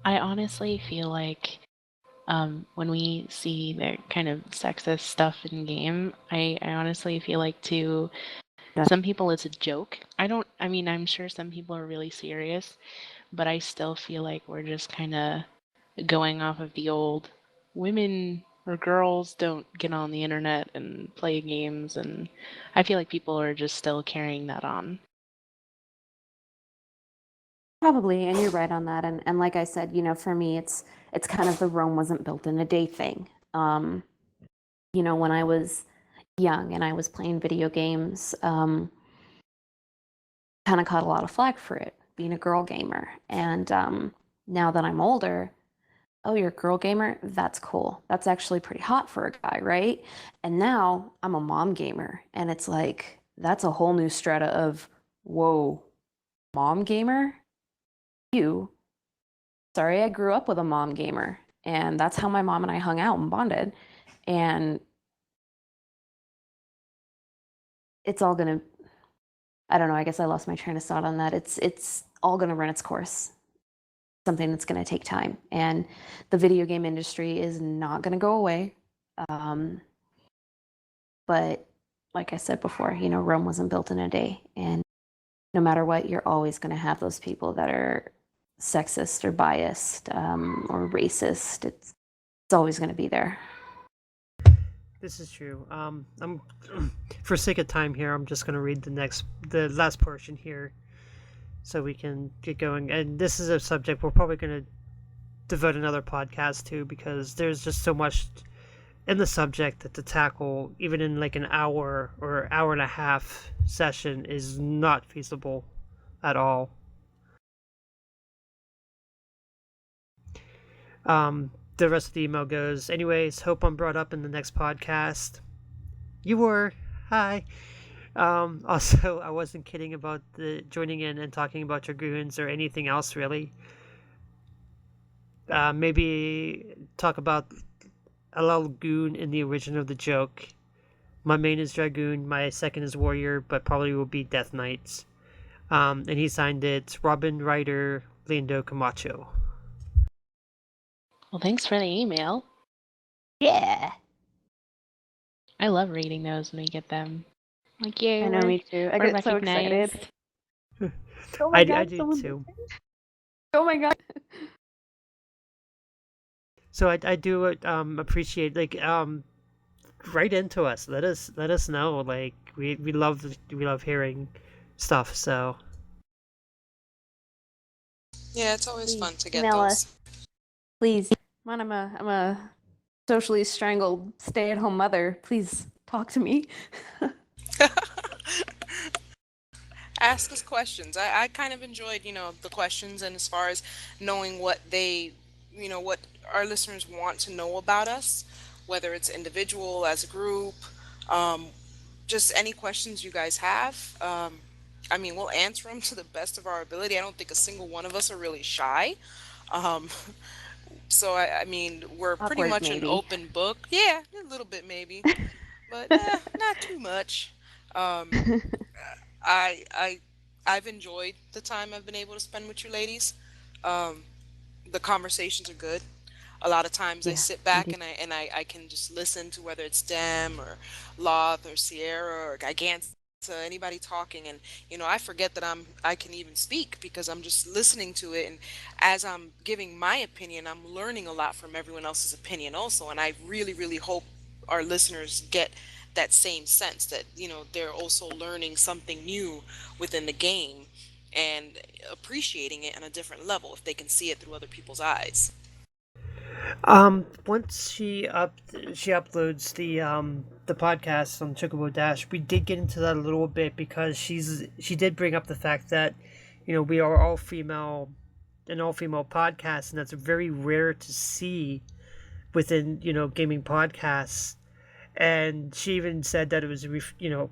I honestly feel like when we see the kind of sexist stuff in game, I honestly feel like to some people it's a joke. I mean, I'm sure some people are really serious, but I still feel like we're just kind of going off of the old women or girls don't get on the internet and play games, and I feel like people are just still carrying that on. Probably, and you're right on that. And like I said, for me, it's kind of the Rome wasn't built in a day thing. When I was young and I was playing video games, kind of caught a lot of flack for it, being a girl gamer. And now that I'm older, oh, you're a girl gamer? That's cool. That's actually pretty hot for a guy, right? And now I'm a mom gamer, and it's like that's a whole new strata of, whoa, mom gamer? You sorry, I grew up with a mom gamer, and that's how my mom and I hung out and bonded. And it's all gonna, I don't know, I guess I lost my train of thought on that. It's all gonna run its course. Something that's gonna take time. And the video game industry is not gonna go away. Um, but like I said before, Rome wasn't built in a day. And no matter what, you're always gonna have those people that are sexist or biased or racist. It's always gonna be there. This is true. I'm for sake of time here. I'm just gonna read the last portion here, so we can get going. And this is a subject we're probably gonna devote another podcast to because there's just so much in the subject that to tackle, even in like an hour or hour and a half session, is not feasible at all. The rest of the email goes, anyways, hope I'm brought up in the next podcast. You were. Hi. Also, I wasn't kidding about the joining in and talking about dragoons or anything else, really. Maybe talk about a lagoon in the origin of the joke. My main is Dragoon, my second is Warrior, but probably will be Death Knights. And he signed it Robin Ryder Lindo Camacho. Well, thanks for the email. Yeah. I love reading those when we get them. Like, yay, I know, me too. I we're get so excited. recognized. Oh I God, do someone- too. Oh my God. So I do appreciate write into us. Let us know. Like we love hearing stuff. So Yeah, it's always Please fun to get email those. us. Please. Come on, I'm a socially strangled stay-at-home mother. Please talk to me. Ask us questions. I kind of enjoyed, the questions, and as far as knowing what what our listeners want to know about us, whether it's individual, as a group, um, just any questions you guys have. I mean, we'll answer them to the best of our ability. I don't think a single one of us are really shy. Um, so I mean, we're pretty Awkward, much an maybe. open book. Yeah, a little bit maybe, but not too much. Um, I I I've enjoyed the time I've been able to spend with you ladies. Um, the conversations are good. A lot of times I Yeah, sit back indeed. and I can just listen to whether it's Dem or Loth or Sierra or Giganza, anybody talking, and I forget that I can even speak because I'm just listening to it, and as I'm giving my opinion, I'm learning a lot from everyone else's opinion also, and I really really hope our listeners get that same sense that they're also learning something new within the game and appreciating it on a different level if they can see it through other people's eyes. once she uploads the podcast on Chocobo Dash, we did get into that a little bit because she did bring up the fact that we are an all female podcast, and that's very rare to see within gaming podcasts. And she even said that it was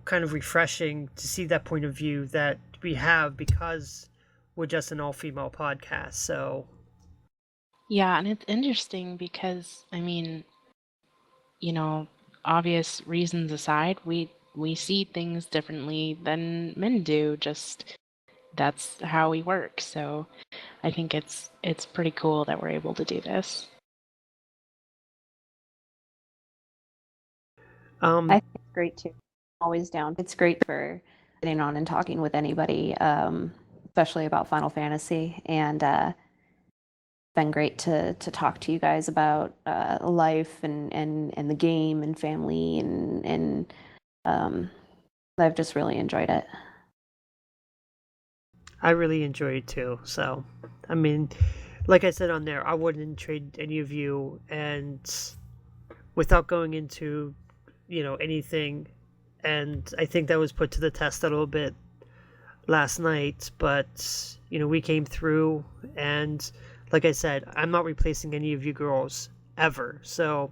kind of refreshing to see that point of view that we have, because we're just an all-female podcast. So Yeah, and it's interesting because I mean, you know, obvious reasons aside, we see things differently than men do. Just that's how we work. So I think it's pretty cool that we're able to do this. I um think it's great too. Always down. It's great for sitting on and talking with anybody, especially about Final Fantasy. And been great to talk to you guys about life and the game and family and um, I've just really enjoyed it. I really enjoy it too. So I mean, like I said on there, I wouldn't trade any of you, and without going into anything. And I think that was put to the test a little bit last night, but we came through. And like I said, I'm not replacing any of you girls ever. So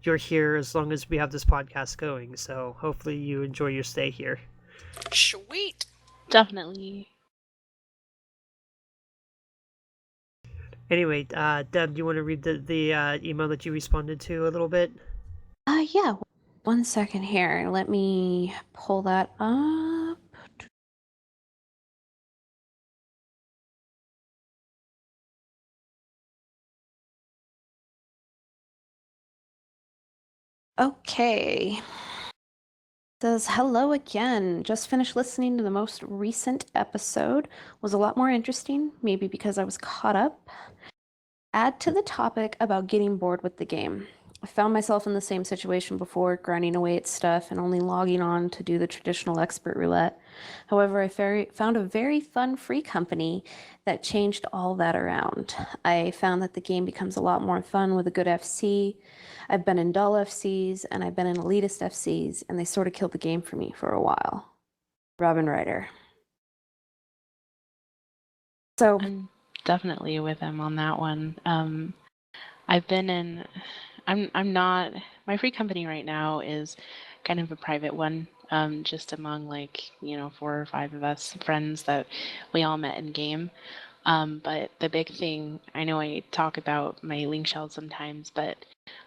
you're here as long as we have this podcast going. So hopefully you enjoy your stay here. Sweet. Definitely. Anyway, Deb, do you want to read the email that you responded to a little bit? Yeah. 1 second here. Let me pull that up. Okay. Says hello again. Just finished listening to the most recent episode. Was a lot more interesting, maybe because I was caught up. Add to the topic about getting bored with the game. I found myself in the same situation before, grinding away at stuff and only logging on to do the traditional expert roulette. However, I found a very fun free company that changed all that around. I found that the game becomes a lot more fun with a good FC. I've been in dull FCs and I've been in elitist FCs, and they sort of killed the game for me for a while. Robin Ryder. So, I'm definitely with him on that one. I've been in I'm not my free company right now is kind of a private one, just among like, 4 or 5 of us friends that we all met in game. But the big thing, I know I talk about my link shell sometimes, but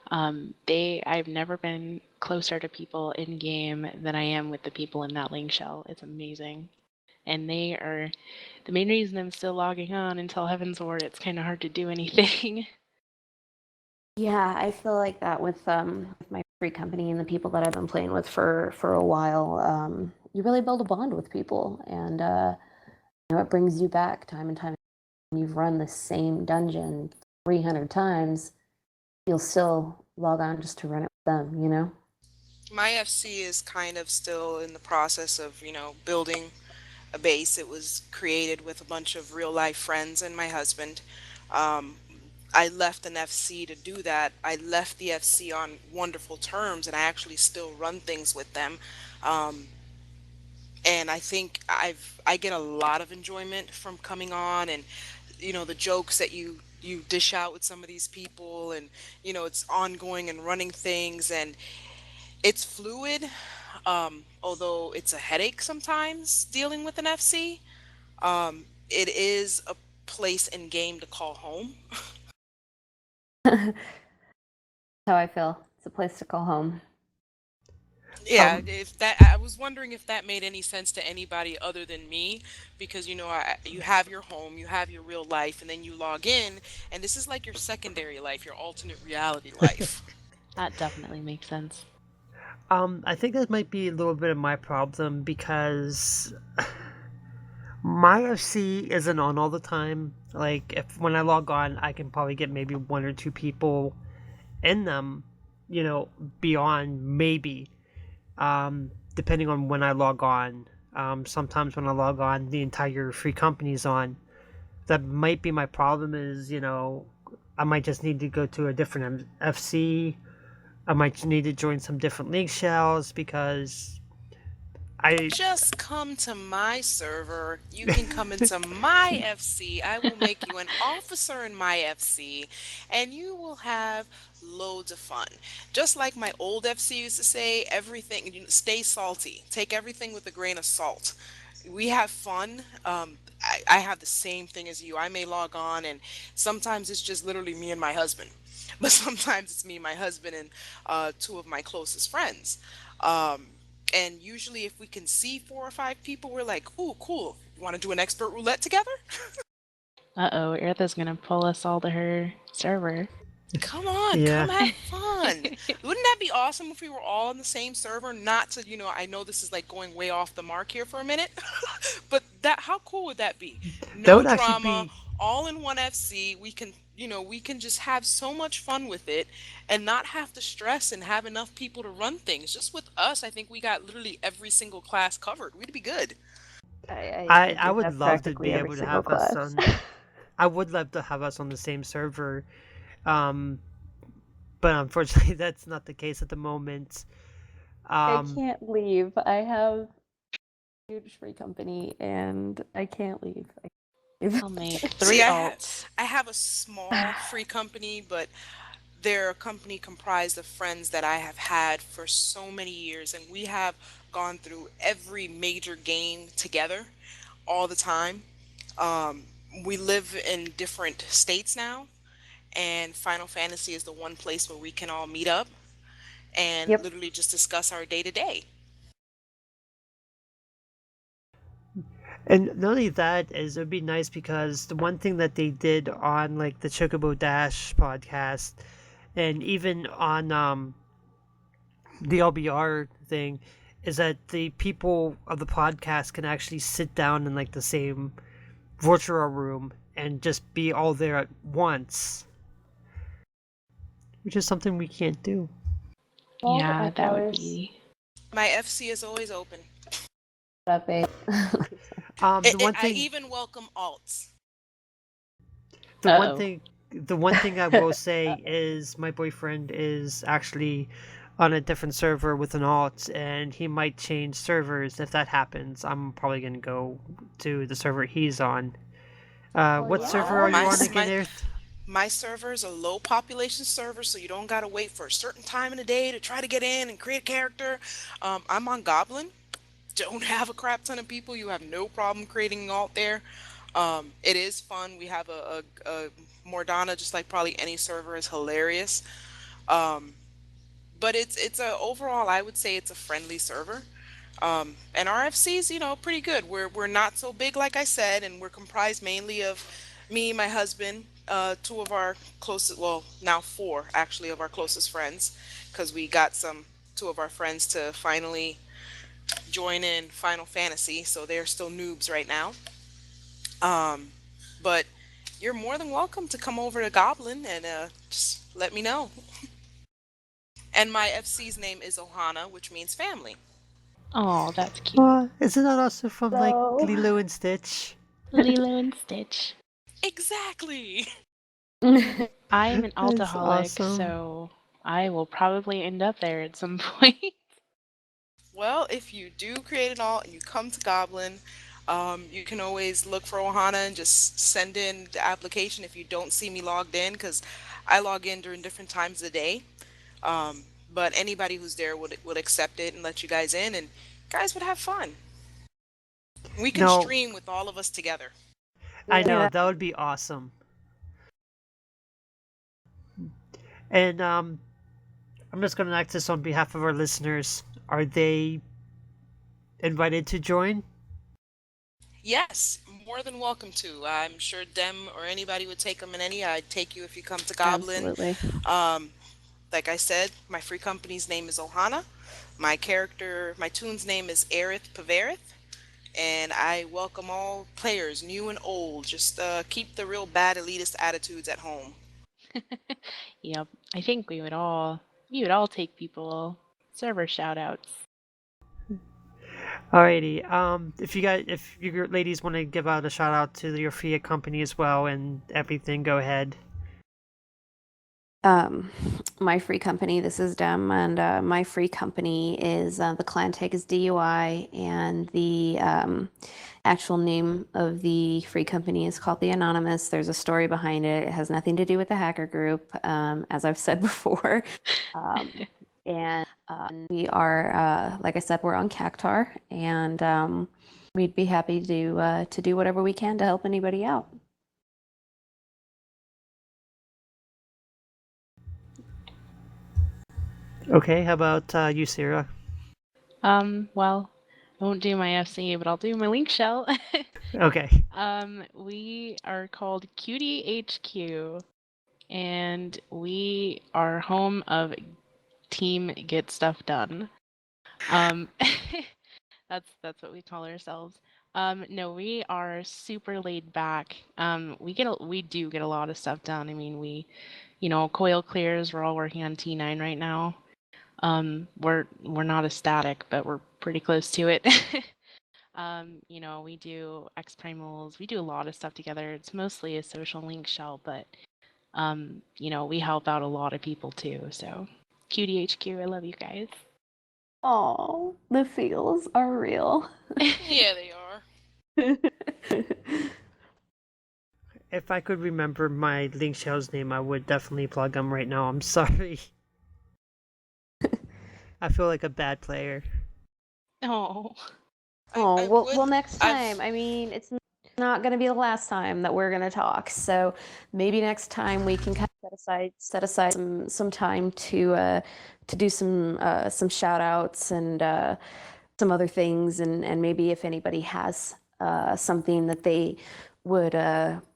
I've never been closer to people in game than I am with the people in that link shell. It's amazing. And they are the main reason I'm still logging on until Heaven's Ward. It's kind of hard to do anything. yeah, I feel like that with my free company and the people that I've been playing with for a while. You really build a bond with people, and it brings you back time and time. When you've run the same dungeon 300 times, you'll still log on just to run it with them. My FC is kind of still in the process of, building a base. It was created with a bunch of real life friends and my husband. Um, I left an FC to do that. I left the FC on wonderful terms, and I actually still run things with them. Um, and I think I get a lot of enjoyment from coming on, and the jokes that you dish out with some of these people, and it's ongoing and running things, and it's fluid. Although it's a headache sometimes dealing with an FC, it is a place in game to call home. That's how I feel. It's a place to call home. Yeah, Um, if that I was wondering if that made any sense to anybody other than me, because you have your home, you have your real life, and then you log in, and this is like your secondary life, your alternate reality life. That definitely makes sense. I think that might be a little bit of my problem because my FC isn't on all the time. Like, if when I log on, I can probably get maybe one or two people in them, you know, beyond maybe, depending on when I log on. Sometimes when I log on, the entire free company's on. That might be my problem is, I might just need to go to a different FC. I might need to join some different league shells because I Just come to my server. You can come into my FC. I will make you an officer in my FC, and you will have loads of fun. Just like my old FC used to say, everything, stay salty. Take everything with a grain of salt. We have fun. I have the same thing as you. I may log on, and sometimes it's just literally me and my husband, but sometimes it's me and my husband and two of my closest friends. Um, and usually, if we can see four or five people, we're like, "Ooh, cool! You want to do an expert roulette together?" Uh-oh, Eartha's gonna pull us all to her server. Come on, Yeah. come have fun. Wouldn't that be awesome if we were all on the same server? Not to, I know this is like going way off the mark here for a minute, but that how cool would that be? That No would actually drama, be. all in one FC. We can just have so much fun with it and not have to stress and have enough people to run things. Just with us, I think we got literally every single class covered. We'd be good. I I do would have love to practically be every able to single have us class. on. I would love to have us on the same server, um, but unfortunately, that's not the case at the moment. I Um, can't leave. I have a huge free company and I can't leave. I can't I'll leave. make See, 3 alts. I have a small free company, but they're a company comprised of friends that I have had for so many years, and we have gone through every major game together all the time. Um, we live in different states now, and Final Fantasy is the one place where we can all meet up and Yep. literally just discuss our day to day. and not only that is it would be nice because the one thing that they did on like the Chocobo Dash podcast and even on the LBR thing is that the people of the podcast can actually sit down in like the same virtual room and just be all there at once, which is something we can't do. All the Yeah, that would hours be. My FC is always open. that they The one I thing, even welcome alts. the one Uh-oh. thing, the one thing I will say is my boyfriend is actually on a different server with an alt, and he might change servers. If that happens, I'm probably gonna go to the server he's on. Oh What yeah. server are My you on s- again, my Earth? My server is a low population server, so you don't gotta wait for a certain time in the day to try to get in and create a character. I'm on Goblin. Don't have a crap ton of people. You have no problem creating an alt there. It is fun. We have a Mordana, just like probably any server, is hilarious. Um, but it's a overall, I would say it's a friendly server. And RFC's, pretty good. We're not so big, like I said, and we're comprised mainly of me, my husband, two of our closest, well, now four actually of our closest friends, because we got two of our friends to finally join in Final Fantasy, so they're still noobs right now. Um, but you're more than welcome to come over to Goblin and just let me know. And my FC's name is Ohana, which means family. Oh, that's cute. Isn't that also from like So Lilo and Stitch? Lilo and Stitch. Exactly. I am an That's alcoholic, awesome. so I will probably end up there at some point. Well, if you do create an alt and you come to Goblin, you can always look for Ohana and just send in the application if you don't see me logged in, because I log in during different times of the day. Um, but anybody who's there would accept it and let you guys in, and guys would have fun. We can No, stream with all of us together. I know yeah. that would be awesome. And I'm just gonna ask this on behalf of our listeners. Are they invited to join? Yes, more than welcome to. I'm sure Dem or anybody would take them in any. I'd take you if you come to Goblin. Absolutely. Um, like I said, my free company's name is Ohana. My tune's name is Aerith Paverith. And I welcome all players, new and old. Just keep the real bad elitist attitudes at home. Yep. I think we would all take people server shout outs. Alrighty. If you ladies want to give out a shout out to your Fiat company as well and everything, go ahead. Um, my free company, this is Dem, and my free company is the clan tag is DUI, and the actual name of the free company is called The Anonymous. There's a story behind it. It has nothing to do with the hacker group, as I've said before. And we are, like I said, we're on Cactar, and We'd be happy to do whatever we can to help anybody out. Okay, how about you, Sarah? Well, I won't do my FCA, but I'll do my link shell. Okay. We are called Cutie HQ, and we are home of Team Get Stuff Done. That's what we call ourselves. No, we are super laid back. We do get a lot of stuff done. I mean, coil clears. We're all working on T9 right now. We're not ecstatic, but we're pretty close to it. We do X primals. We do a lot of stuff together. It's mostly a social link shell, but we help out a lot of people too. So, Cutie HQ, I love you guys. Oh, the feels are real. Yeah, they are. If I could remember my Link Shell's name, I would definitely plug him right now. I'm sorry. I feel like a bad player. Oh. Oh, I well, would. well, next I've. time. I mean, it's not going to be the last time that we're going to talk. So maybe next time we can kind of set aside some time to do some shout outs and some other things, and maybe if anybody has something that they would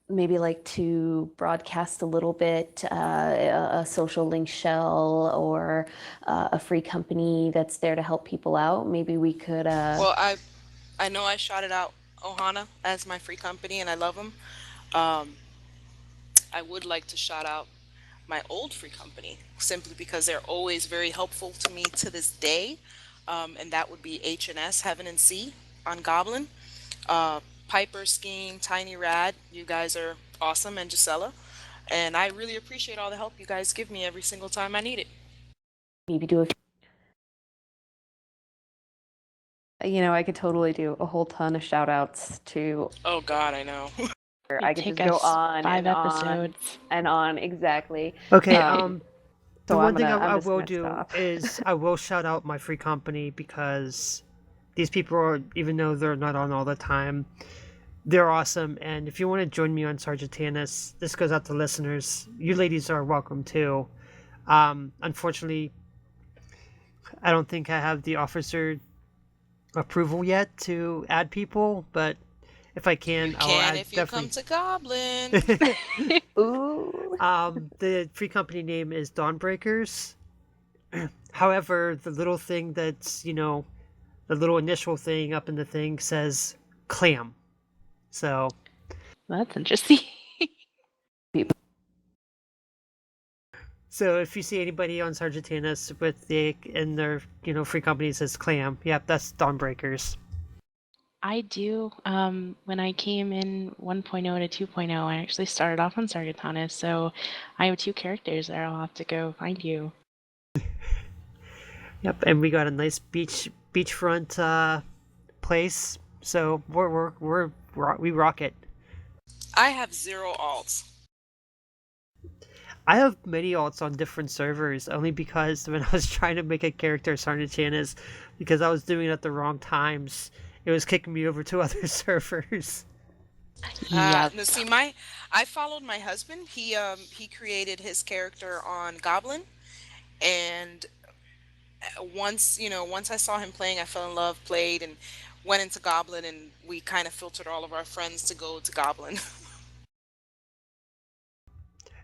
maybe like to broadcast a little bit, a social link shell or a free company that's there to help people out, maybe we could. Well, I know I shouted out Ohana as my free company, and I love them. Um, I would like to shout out my old free company simply because they're always very helpful to me to this day, and that would be H&S Heaven and Sea on Goblin. Uh, Piper, Scheme, Tiny Rad, you guys are awesome, and Gisela. And I really appreciate all the help you guys give me every single time I need it. Maybe do I could totally do a whole ton of shout outs to. Oh God, I know. I It'd could take just go us on 5 and on episodes. and on. Exactly. Okay, the So one thing I'm I just will gonna do stop. is I will shout out my free company because these people are, even though they're not on all the time, they're awesome. And if you want to join me on Sargentanis, this goes out to listeners. You ladies are welcome too. Unfortunately, I don't think I have the officer approval yet to add people, but if I You can, I'll can add if you come definitely. to Goblin. Ooh. The free company name is Dawnbreakers. However, the little thing that's, the little initial thing up in the thing says clam. So, That's interesting. so if you see anybody on Sargentanis with the in their, free company says clam, yep, that's Dawnbreakers. I do. When I came in 1.0 to 2.0, I actually started off on Sargatanas, so I have 2 characters there. I'll have to go find you. Yep, and we got a nice beachfront place, so we rock it. I have 0 alts. I have many alts on different servers only because when I was trying to make a character Sarnachanas, because I was doing it at the wrong times, it was kicking me over to other servers. Yep. No, see, I followed my husband. He created his character on Goblin, and once I saw him playing, I fell in love, played, and went into Goblin, and we kind of filtered all of our friends to go to Goblin.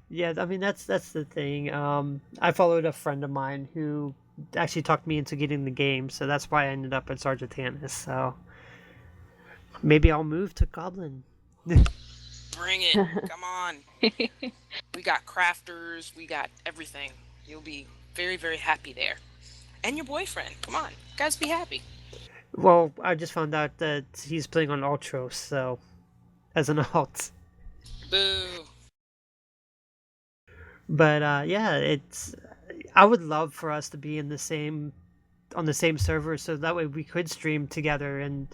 Yeah, I mean that's the thing. I followed a friend of mine who actually talked me into getting the game, so that's why I ended up at Sargentanis. So maybe I'll move to Goblin. Bring it. Come on. We got crafters, we got everything. You'll be very, very happy there. And your boyfriend. Come on. You guys be happy. Well, I just found out that he's playing on Ultros, so as an alt. Boo. But yeah, it's. I would love for us to be in the same on the same server, so that way we could stream together and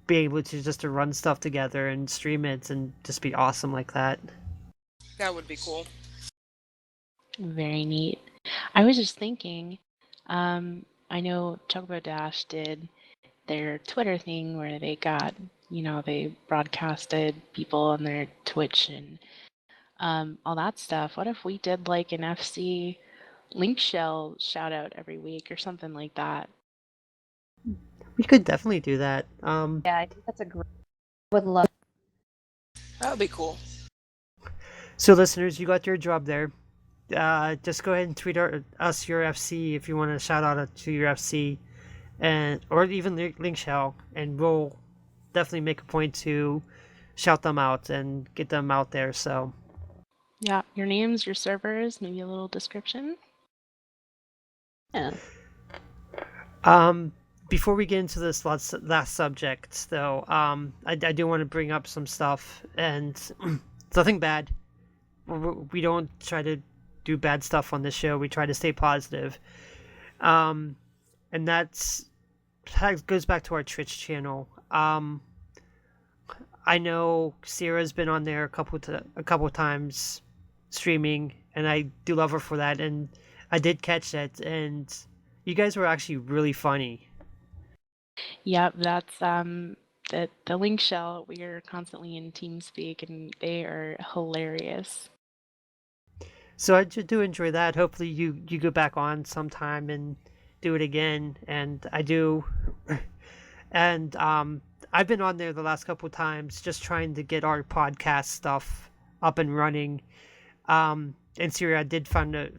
be able to just to run stuff together and stream it and just be awesome like that. That would be cool. Very neat. I was just thinking, I know Chocobo Dash did their Twitter thing where they got, they broadcasted people on their Twitch and all that stuff. What if we did like an FC link shell shout out every week or something like that? We could definitely do that. Yeah, I think that's a great. Would love. That would be cool. So listeners, you got your job there. Just go ahead and tweet us your FC if you want to shout out to your FC, or even link shell, and we'll definitely make a point to shout them out and get them out there. So Yeah, your names, your servers, maybe a little description. Yeah. Before we get into this last subject, though, I do want to bring up some stuff, and it's nothing bad. We don't try to do bad stuff on this show. We try to stay positive. And that goes back to our Twitch channel. I know Sierra's been on there a couple times streaming, and I do love her for that. And I did catch that, and you guys were actually really funny. Yep, that's the link shell. We are constantly in TeamSpeak, and they are hilarious. So I do enjoy that. Hopefully you go back on sometime and do it again. And I do. And I've been on there the last couple times just trying to get our podcast stuff up and running. And Syria, I did find out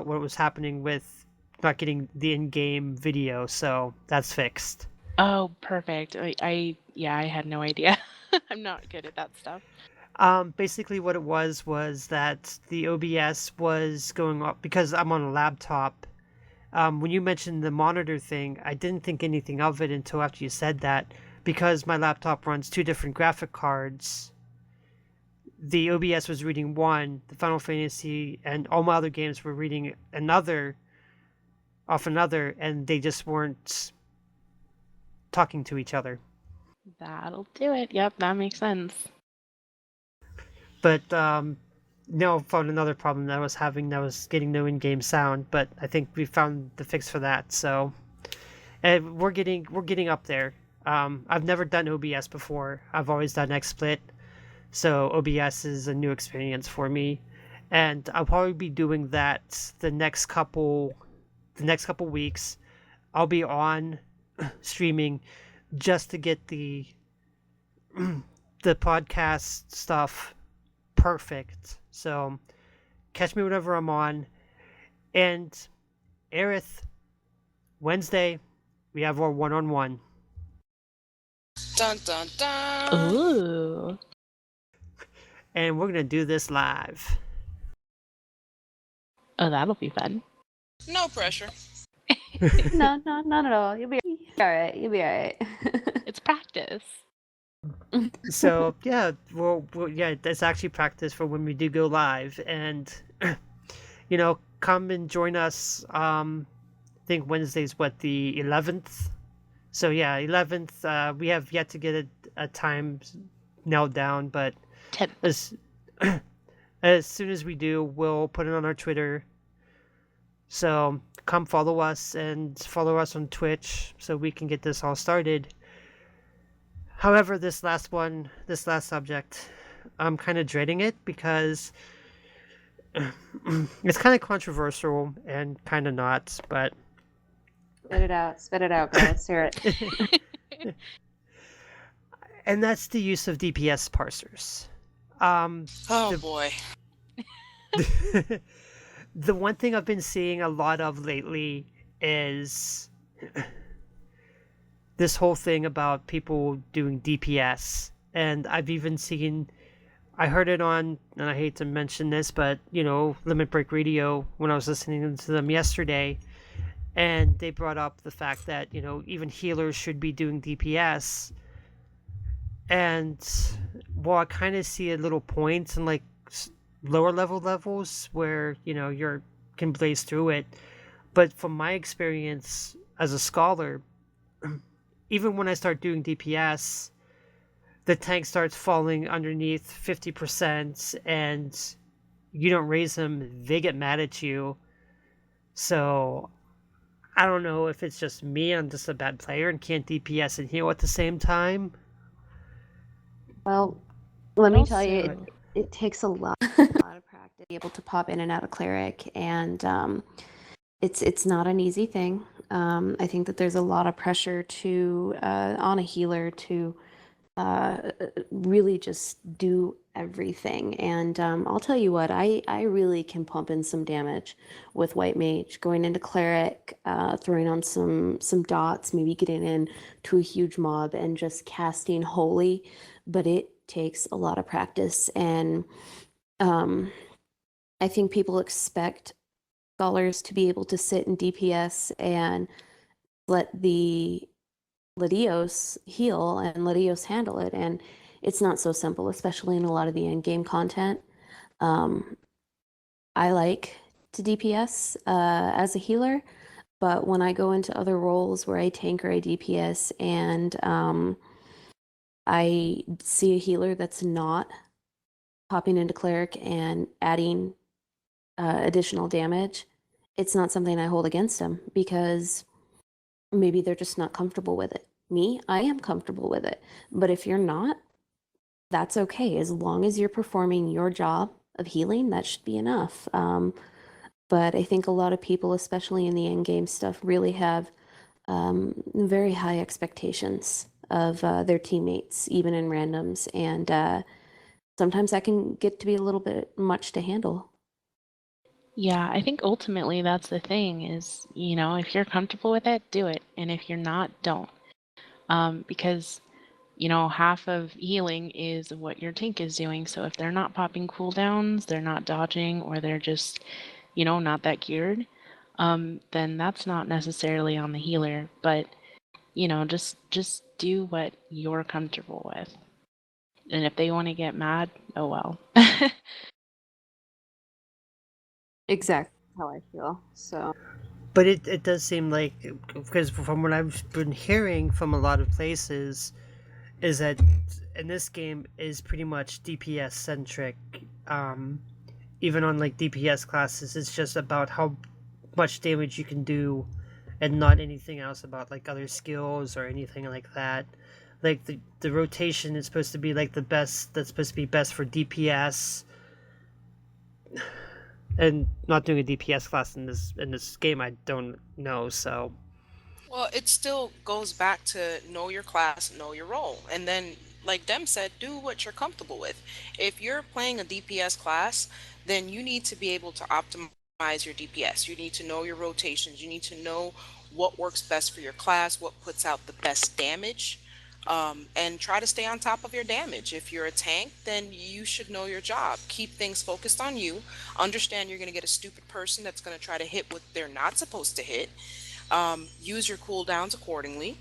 what was happening with not getting the in-game video, so that's fixed. Oh, perfect. I had no idea. I'm not good at that stuff. Basically what it was that the OBS was going up because I'm on a laptop. When you mentioned the monitor thing, I didn't think anything of it until after you said that, because my laptop runs 2 different graphic cards. The OBS was reading one, the Final Fantasy, and all my other games were reading another, and they just weren't talking to each other. That'll do it. Yep, that makes sense. But no, found another problem that I was having, that was getting no in-game sound, but I think we found the fix for that. So, and we're getting up there. I've never done OBS before. I've always done XSplit, so OBS is a new experience for me, and I'll probably be doing that the next couple weeks. I'll be on streaming just to get the podcast stuff perfect. So catch me whenever I'm on. And Aerith, Wednesday we have our one-on-one. Dun dun dun. Ooh. And we're gonna do this live. Oh, that'll be fun. No pressure. No, not at all. You'll be all right. You'll be all right. It's practice. So yeah, well, yeah, that's actually practice for when we do go live, and come and join us. I think Wednesday's the 11th. So yeah, 11th. We have yet to get a time nailed down, but 10th. as soon as we do, we'll put it on our Twitter. So come follow us and follow us on Twitch so we can get this all started. However, this last subject, I'm kind of dreading it because it's kind of controversial and kind of not, but... Spit it out, girl. Let's hear it. And that's the use of DPS parsers. Oh boy. The one thing I've been seeing a lot of lately is this whole thing about people doing DPS. And I've even seen, I heard it on, and I hate to mention this, but, Limit Break Radio, when I was listening to them yesterday, and they brought up the fact that, even healers should be doing DPS. And while I kind of see a little points in, lower levels where, you can blaze through it, but from my experience as a scholar, even when I start doing DPS, the tank starts falling underneath 50%, and you don't raise them, they get mad at you. So I don't know if it's just me, I'm just a bad player and can't DPS and heal at the same time. Well, let But me tell you, also, it takes a lot, a lot of practice to be able to pop in and out of cleric, and it's not an easy thing. I think that there's a lot of pressure to on a healer to really just do everything. And I'll tell you what, I really can pump in some damage with White Mage, going into Cleric, throwing on some dots, maybe getting in to a huge mob and just casting Holy. But it takes a lot of practice. And um, I think people expect scholars to be able to sit in DPS and let the Latios heal and Latios handle it. And it's not so simple, especially in a lot of the end game content. Um, I like to DPS as a healer, but when I go into other roles where I tank or I DPS and I see a healer that's not popping into cleric and adding additional damage, it's not something I hold against them because maybe they're just not comfortable with it. Me, I am comfortable with it. But if you're not, that's okay. As long as you're performing your job of healing, that should be enough. But I think a lot of people, especially in the end game stuff, really have very high expectations of their teammates, even in randoms. And sometimes that can get to be a little bit much to handle. yeah, I think ultimately that's the thing is, if you're comfortable with it, do it. And if you're not, don't. Because, half of healing is what your tank is doing. So if they're not popping cooldowns, they're not dodging, or they're just, not that geared, then that's not necessarily on the healer. But, just do what you're comfortable with. And if they want to get mad, oh well. Exactly how I feel. So But it does seem like, because from what I've been hearing from a lot of places, is that in this game is pretty much DPS centric. Um, Even on like DPS classes, it's just about how much damage you can do, and not anything else about like other skills or anything like that. Like the rotation is supposed to be like the best. That's supposed to be best for DPS, and not doing a DPS class in this game, I don't know. So Well, it still goes back to know your class, know your role. And then, like Dem said, do what you're comfortable with. If you're playing a DPS class, then you need to be able to optimize your DPS. You need to know your rotations. You need to know what works best for your class, what puts out the best damage, and try to stay on top of your damage. If you're a tank, then you should know your job. Keep things focused on you. Understand you're going to get a stupid person that's going to try to hit what they're not supposed to hit. Use your cooldowns accordingly,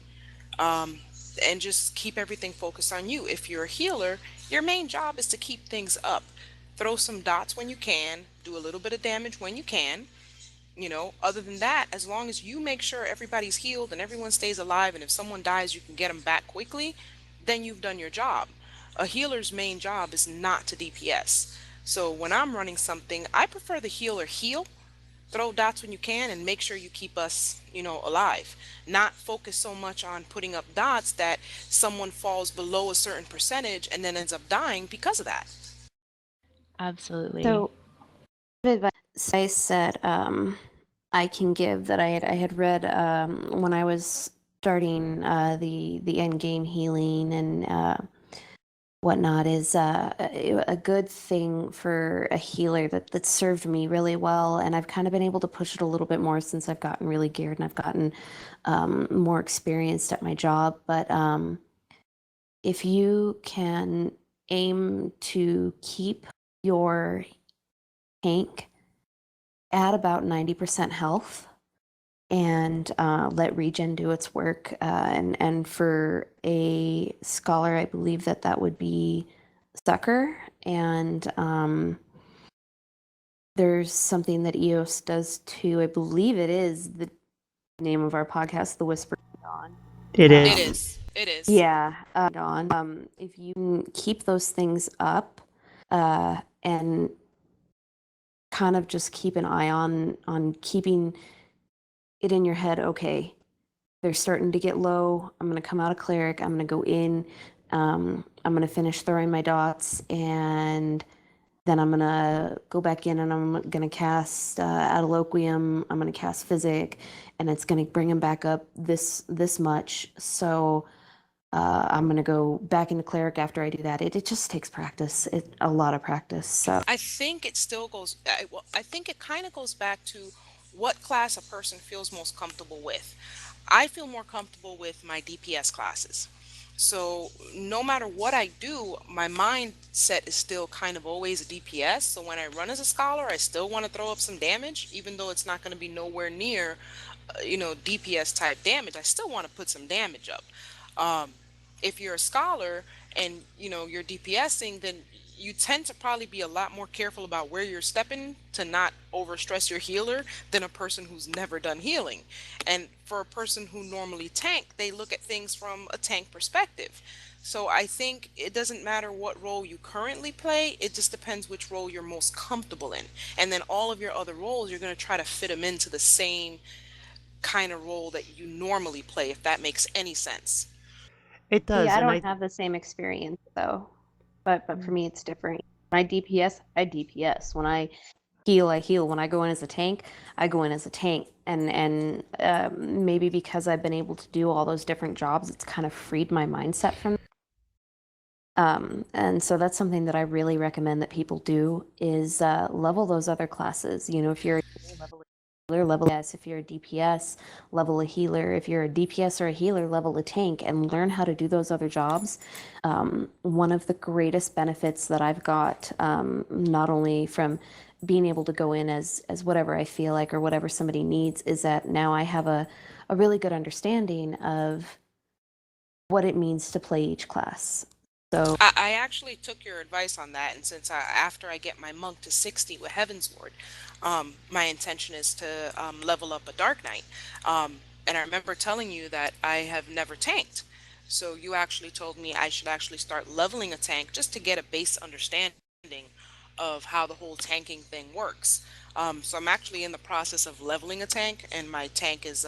and just keep everything focused on you. If you're a healer, your main job is to keep things up. Throw some dots when you can, do a little bit of damage when you can. Other than that, as long as you make sure everybody's healed and everyone stays alive, and if someone dies, you can get them back quickly, then you've done your job. A healer's main job is not to DPS. So when I'm running something, I prefer the healer heal, throw dots when you can, and make sure you keep us, alive. Not focus so much on putting up dots that someone falls below a certain percentage and then ends up dying because of that. Absolutely. so advice I said I can give that I had read when I was starting the end game healing and whatnot is a good thing for a healer that served me really well, and I've kind of been able to push it a little bit more since I've gotten really geared and I've gotten more experienced at my job. But if you can aim to keep your tank at about 90% health and let regen do its work. And for a scholar, I believe that would be sucker. And there's something that EOS does too. I believe it is the name of our podcast, The Whisper of Dawn. it It is. is. It is. Yeah, Dawn. If you can keep those things up and kind of just keep an eye on keeping it in your head, okay, they're starting to get low. I'm going to come out of cleric. I'm going to go in. I'm going to finish throwing my dots, and then I'm going to go back in and I'm going to cast Adaloquium. I'm going to cast Physic, and it's going to bring him back up this much. So I'm going to go back into cleric after I do that. It just takes practice, a lot of practice. So I think it still goes, well, I think it kind of goes back to what class a person feels most comfortable with. I feel more comfortable with my DPS classes. So no matter what I do, my mindset is still kind of always a DPS. So when I run as a scholar, I still want to throw up some damage, even though it's not going to be nowhere near, DPS type damage. I still want to put some damage up. Um, if you're a scholar and you're DPSing, then you tend to probably be a lot more careful about where you're stepping to not overstress your healer than a person who's never done healing. And for a person who normally tank, they look at things from a tank perspective. So I think it doesn't matter what role you currently play, it just depends which role you're most comfortable in. And then all of your other roles, you're going to try to fit them into the same kind of role that you normally play, if that makes any sense. It see, does, I and don't have the same experience though, but for me it's different. When I DPS, I DPS. When I heal, I heal. When I go in as a tank, I go in as a tank. And maybe because I've been able to do all those different jobs, it's kind of freed my mindset from. And so that's something that I really recommend that people do is level those other classes. You know, if you're a healer, level yes. If you're a DPS, level a healer. If you're a DPS or a healer, level a tank, and learn how to do those other jobs. One of the greatest benefits that I've got, not only from being able to go in as whatever I feel like or whatever somebody needs, is that now I have a really good understanding of what it means to play each class. So I actually took your advice on that, and since after I get my monk to 60 with Heaven's Ward, my intention is to level up a Dark Knight. And I remember telling you that I have never tanked. So you actually told me I should actually start leveling a tank just to get a base understanding of how the whole tanking thing works. So I'm actually in the process of leveling a tank, and my tank is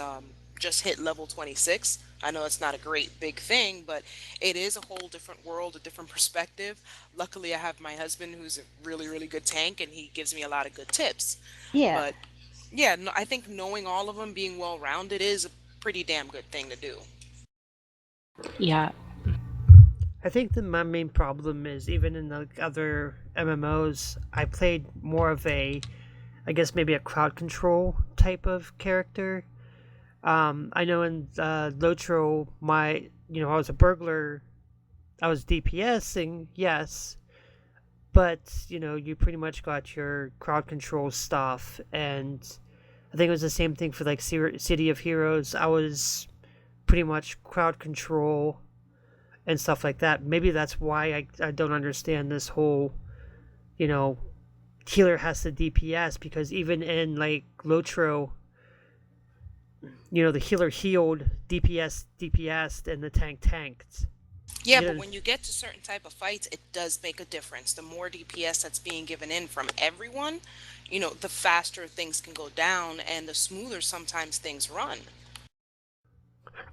just hit level 26. I know it's not a great big thing, but it is a whole different world, a different perspective. Luckily, I have my husband who's a really, really good tank, and he gives me a lot of good tips. yeah, But yeah, no, I think knowing all of them, being well rounded, is a pretty damn good thing to do. Yeah. I think that my main problem is even in the other MMOs, I played more of a, I guess maybe a crowd control type of character. I know in Lotro, I was a burglar, I was DPSing, yes, but you pretty much got your crowd control stuff, and I think it was the same thing for like City of Heroes. I was pretty much crowd control and stuff like that. Maybe that's why I don't understand this whole, you know, healer has to DPS, because even in like Lotro, the healer healed, DPS'd, and the tank tanked. Yeah, You but know, when you get to certain type of fights, it does make a difference. The more DPS that's being given in from everyone, the faster things can go down and the smoother sometimes things run.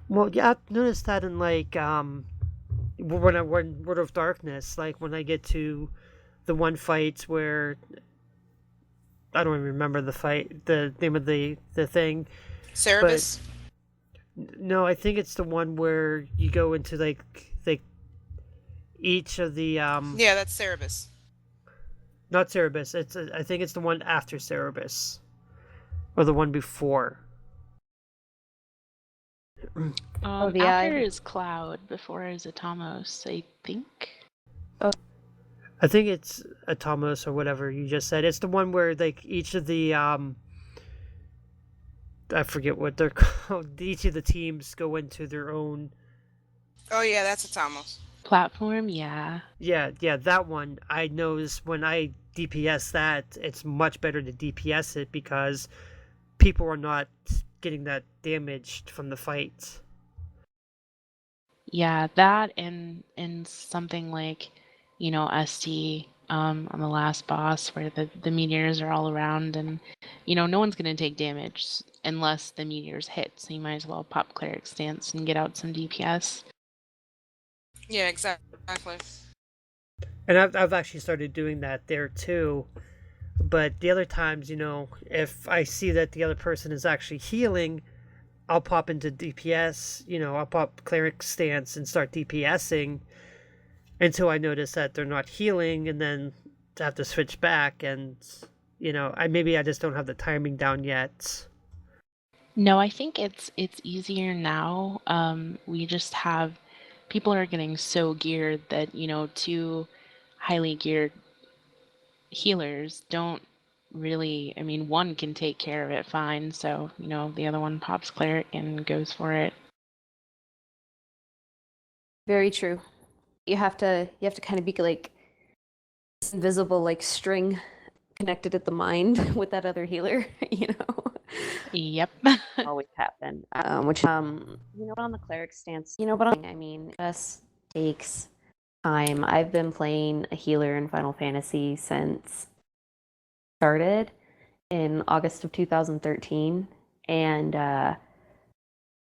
well, yeah, I've noticed that in like when I run World of Darkness, like when I get to the one fight where I don't even remember the name of the thing, but Cerebus? no, I think it's the one where you go into like each of the Yeah, that's Cerebus. not Cerebus. I think it's the one after Cerebus or the one before. oh yeah, After is Cloud, before is Atamos, I think. I think it's Atomos or whatever you just said. It's the one where like each of the I forget what they're called. Each of the teams go into their own. Oh yeah, that's Atamos. Platform, yeah. Yeah, that one. I notice when I DPS that, it's much better to DPS it because people are not getting that damaged from the fight. Yeah, that and something like, ST, on the last boss where the meteors are all around and no one's gonna take damage unless the meteors hit. So you might as well pop cleric stance and get out some DPS. Yeah, exactly. And I've actually started doing that there too. But the other times, if I see that the other person is actually healing, I'll pop into DPS. I'll pop cleric stance and start DPSing until I notice that they're not healing, and then I have to switch back. And I just don't have the timing down yet. No, I think it's easier now. We just have people are getting so geared that two highly geared healers don't really. I mean, one can take care of it fine, so the other one pops cleric and goes for it. Very true. You have to kind of be like this invisible like string connected at the mind with that other healer, Yep. always happen. Which but on the cleric stance, I mean, it just takes time. I've been playing a healer in Final Fantasy since started in August of 2013, and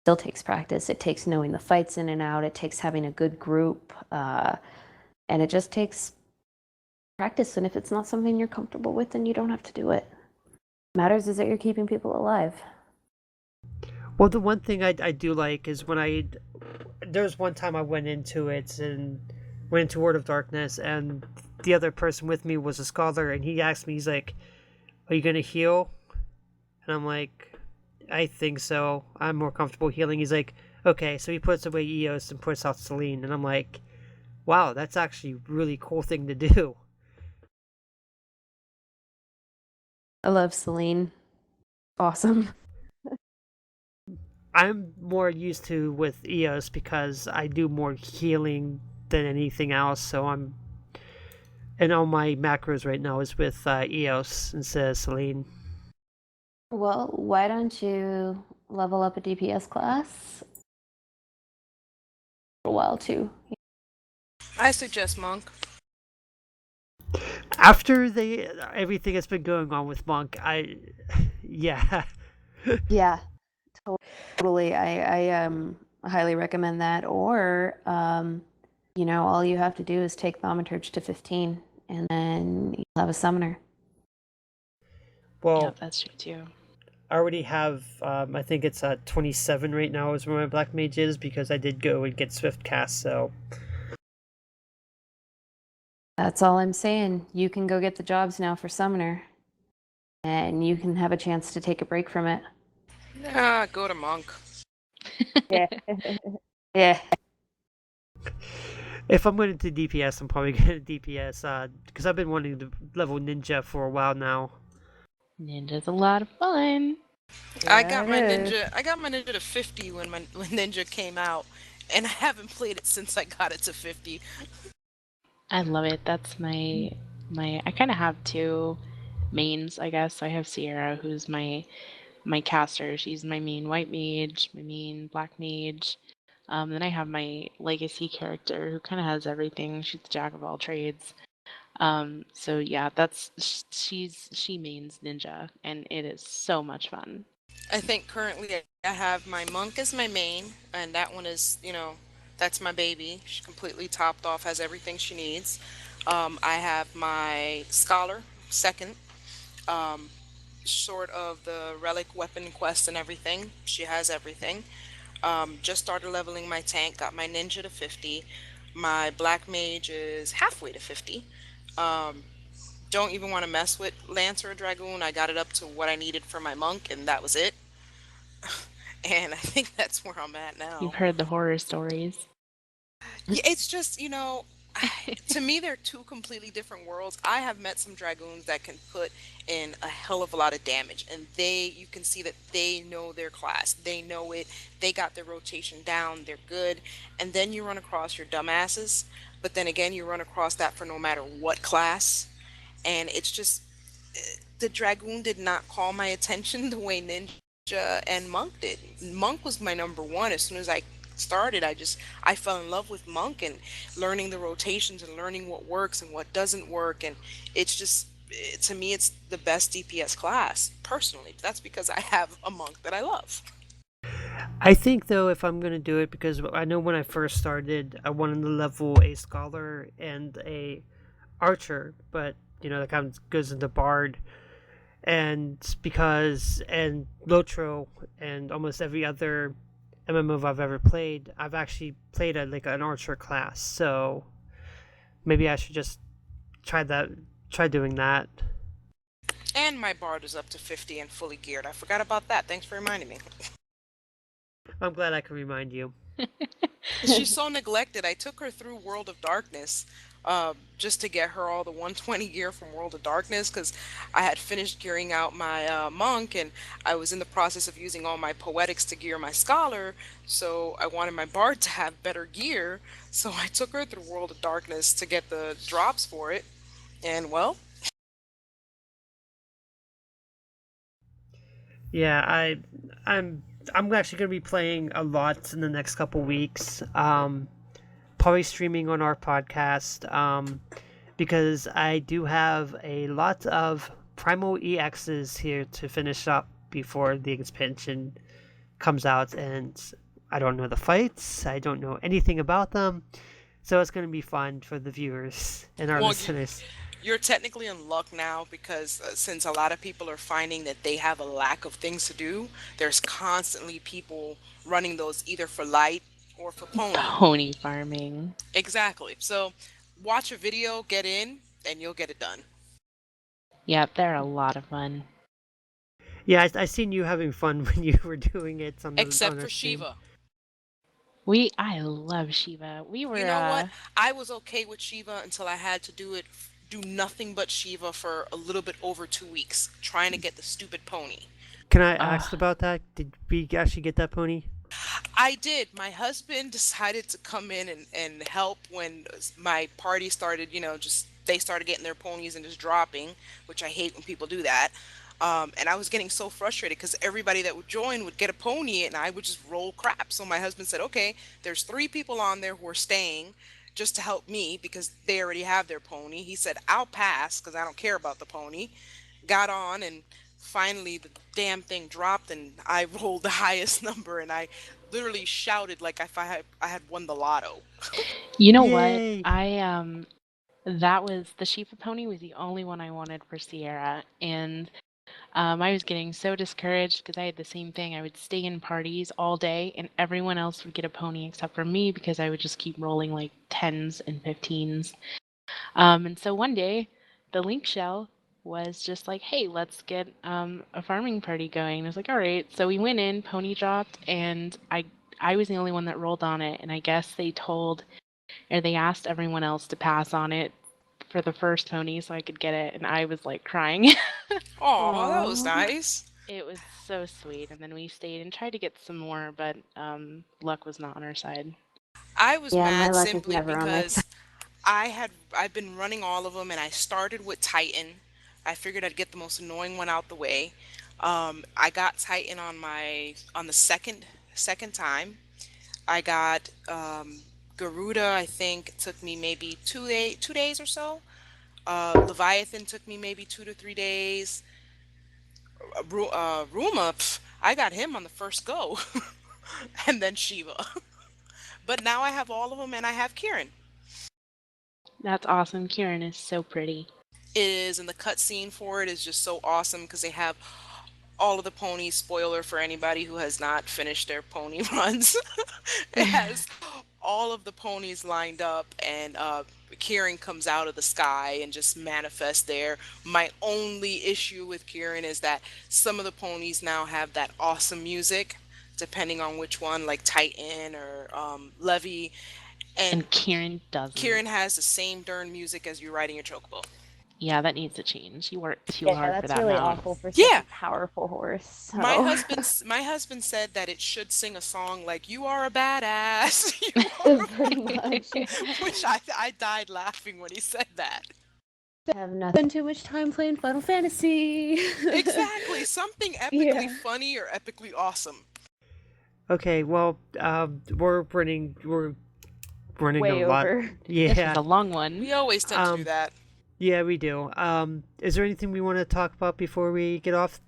still takes practice. It takes knowing the fights in and out. It takes having a good group, and it just takes practice. And if it's not something you're comfortable with, then you don't have to do it. Matters is that you're keeping people alive. Well, the one thing I do like is there's one time I went into it and went into Word of Darkness, and the other person with me was a scholar, and he asked me, he's like, "Are you gonna heal?" And I'm like, "I think so. I'm more comfortable healing." He's like, "Okay," so he puts away Eos and puts out Celine, and I'm like, "Wow, that's actually a really cool thing to do." I love Celine. Awesome. I'm more used to with Eos because I do more healing than anything else, so and all my macros right now is with Eos instead of Celine. Well, why don't you level up a DPS class for a while too? I suggest monk. After everything that's been going on with Monk, yeah. Yeah, totally. I highly recommend that. Or all you have to do is take Thaumaturge to 15, and then you'll have a summoner. Well, Yeah, that's true too. I already have. I think it's 27 right now is where my Black Mage is because I did go and get Swift Cast. So That's all I'm saying. You can go get the jobs now for summoner, and you can have a chance to take a break from it. Ah, go to monk. Yeah. Yeah. if I'm going to DPS, I'm probably going to DPS because I've been wanting to level Ninja for a while now. Ninja's a lot of fun. I got my Yeah, it is. ninja. I got my ninja to 50 when ninja came out, and I haven't played it since I got it to 50. I love it. That's my I kind of have two mains, I guess. I have Sierra, who's my caster. She's my main white mage, my main black mage. Then I have my legacy character who kind of has everything. She's the jack of all trades. So yeah, she mains ninja, and it is so much fun. I think currently I have my monk as my main, and that one is, that's my baby. She's completely topped off, has everything she needs. I have my scholar second, um, sort of the relic weapon quest and everything. She has everything. Just started leveling my tank, got my ninja to 50. My black mage is halfway to 50. Um, don't even want to mess with Lancer or Dragoon. I got it up to what I needed for my monk, and that was it. And I think that's where I'm at You've now. heard the horror stories. Yeah, it's just, to me, they're two completely different worlds. I have met some dragoons that can put in a hell of a lot of damage, and you can see that they know their class. They know it. They got their rotation down. They're good. And then you run across your dumbasses, but then again, you run across that for no matter what class. And it's just, the dragoon did not call my attention the way ninja and monk did. Monk was my number one as soon as I started, I fell in love with Monk and learning the rotations and learning what works and what doesn't work, and it's just to me it's the best DPS class personally. That's because I have a Monk that I love. I think though, if I'm gonna do it, because I know when I first started, I wanted to level a scholar and a archer, but that kind of goes into bard, and because and Lotro and almost every other MMO I've ever played, I've actually played like an archer class. So maybe I should just try that, try doing that. And my Bard is up to 50 and fully geared. I forgot about that. Thanks for reminding me. I'm glad I can remind you. She's so neglected. I took her through World of Darkness just to get her all the 120 gear from World of Darkness because I had finished gearing out my monk and I was in the process of using all my poetics to gear my scholar. So I wanted my bard to have better gear. So I took her through World of Darkness to get the drops for it. And well, Yeah, I'm I'm actually gonna be playing a lot in the next couple weeks. Probably streaming on our podcast. Because I do have a lot of Primal EXs here to finish up before the expansion comes out, and I don't know the fights. I don't know anything about them, so it's going to be fun for the viewers and our well, listeners. you're technically in luck now because since a lot of people are finding that they have a lack of things to do, there's constantly people running those either for light or for pony. Pony farming. Exactly. So watch a video, get in, and you'll get it done. Yep, they're a lot of fun. Yeah, I seen you having fun when you were doing it Except on for our stream. Shiva. I love Shiva. We You were know what? I was okay with Shiva until I had to do nothing but Shiva for a little bit over 2 weeks, trying to get the stupid pony. Can I uh ask about that? Did we actually get that pony? I did. My husband decided to come in and help when my party started, just they started getting their ponies and just dropping, which I hate when people do that. And I was getting so frustrated because everybody that would join would get a pony and I would just roll crap. So my husband said, okay, there's 3 people on there who are staying just to help me because they already have their pony. He said, I'll pass because I don't care about the pony. Got on and finally the damn thing dropped and I rolled the highest number and I literally shouted like if I had won the lotto. you know what? Yay! I that was the Shiva pony was the only one I wanted for Sierra, and I was getting so discouraged because I had the same thing. I would stay in parties all day, and everyone else would get a pony except for me because I would just keep rolling like 10s and 15s. And so one day, the link shell was just like, "Hey, let's get a farming party going." And I was like, "All right." So we went in, pony dropped, and I was the only one that rolled on it. And I guess they asked everyone else to pass on it for the first pony so I could get it, and I was like crying. Oh, that was Aw. nice. It was so sweet. And then we stayed and tried to get some more, but luck was not on our side. I was Yeah, my mad luck is simply never on my side. because I've been running all of them and I started with Titan. I figured I'd get the most annoying one out the way. I got Titan on the second time. I got Garuda. I think it took me maybe 2 days or so. Leviathan took me maybe 2 to 3 days. Ruma, I got him on the first go, and then Shiva. But now I have all of them, and I have Kieran. That's awesome. Kieran is so pretty. Is and the cutscene for it is just so awesome because they have all of the ponies. Spoiler for anybody who has not finished their pony runs. It has all of the ponies lined up, and Kieran comes out of the sky and just manifests there. My only issue with Kieran is that some of the ponies now have that awesome music, depending on which one, like Titan or Levy, and And Kieran doesn't. Kieran has the same darn music as you riding your chocobo. Yeah, that needs to change. You worked too Yeah, hard for that's that really mount. awful for such Yeah, a powerful horse. my So husband said that it should sing a song like "You are a badass," you pretty much. which I died laughing when he said that. I have nothing too much time playing Final Fantasy. Exactly, something epically Yeah. funny or epically awesome. Okay, well, we're running a Way lot. over. This was Yeah, a long one. We always tend to do um, that. yeah, we do. Is there anything we want to talk about before we get off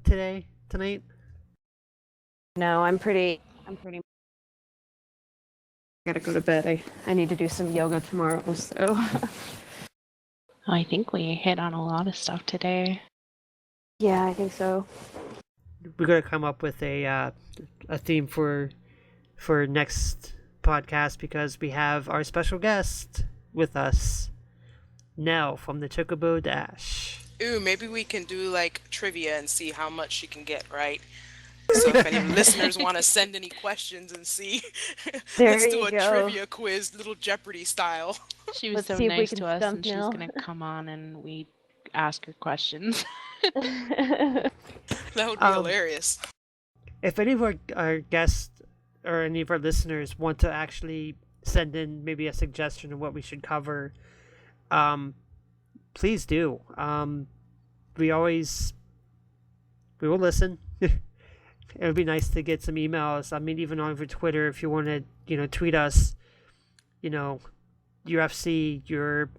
tonight? No, I'm pretty. I gotta go to bed. I need to do some yoga tomorrow, so. I think we hit on a lot of stuff today. Yeah, I think so. We're gonna come up with a theme for next podcast because we have our special guest with us, Nell from the Chocobo Dash. Ooh, maybe we can do like trivia and see how much she can get right. So if any listeners want to send any questions and see, There let's do you a go. trivia quiz, little Jeopardy style. She was Let's so see if we nice can to us, stump and she was Nell. gonna come on and we ask her questions. That would be hilarious. If any of our guests or any of our listeners want to actually send in maybe a suggestion of what we should cover, please do. We always we will listen. It would be nice to get some emails. I mean, even over Twitter, if you want to, tweet us, you know, UFC, your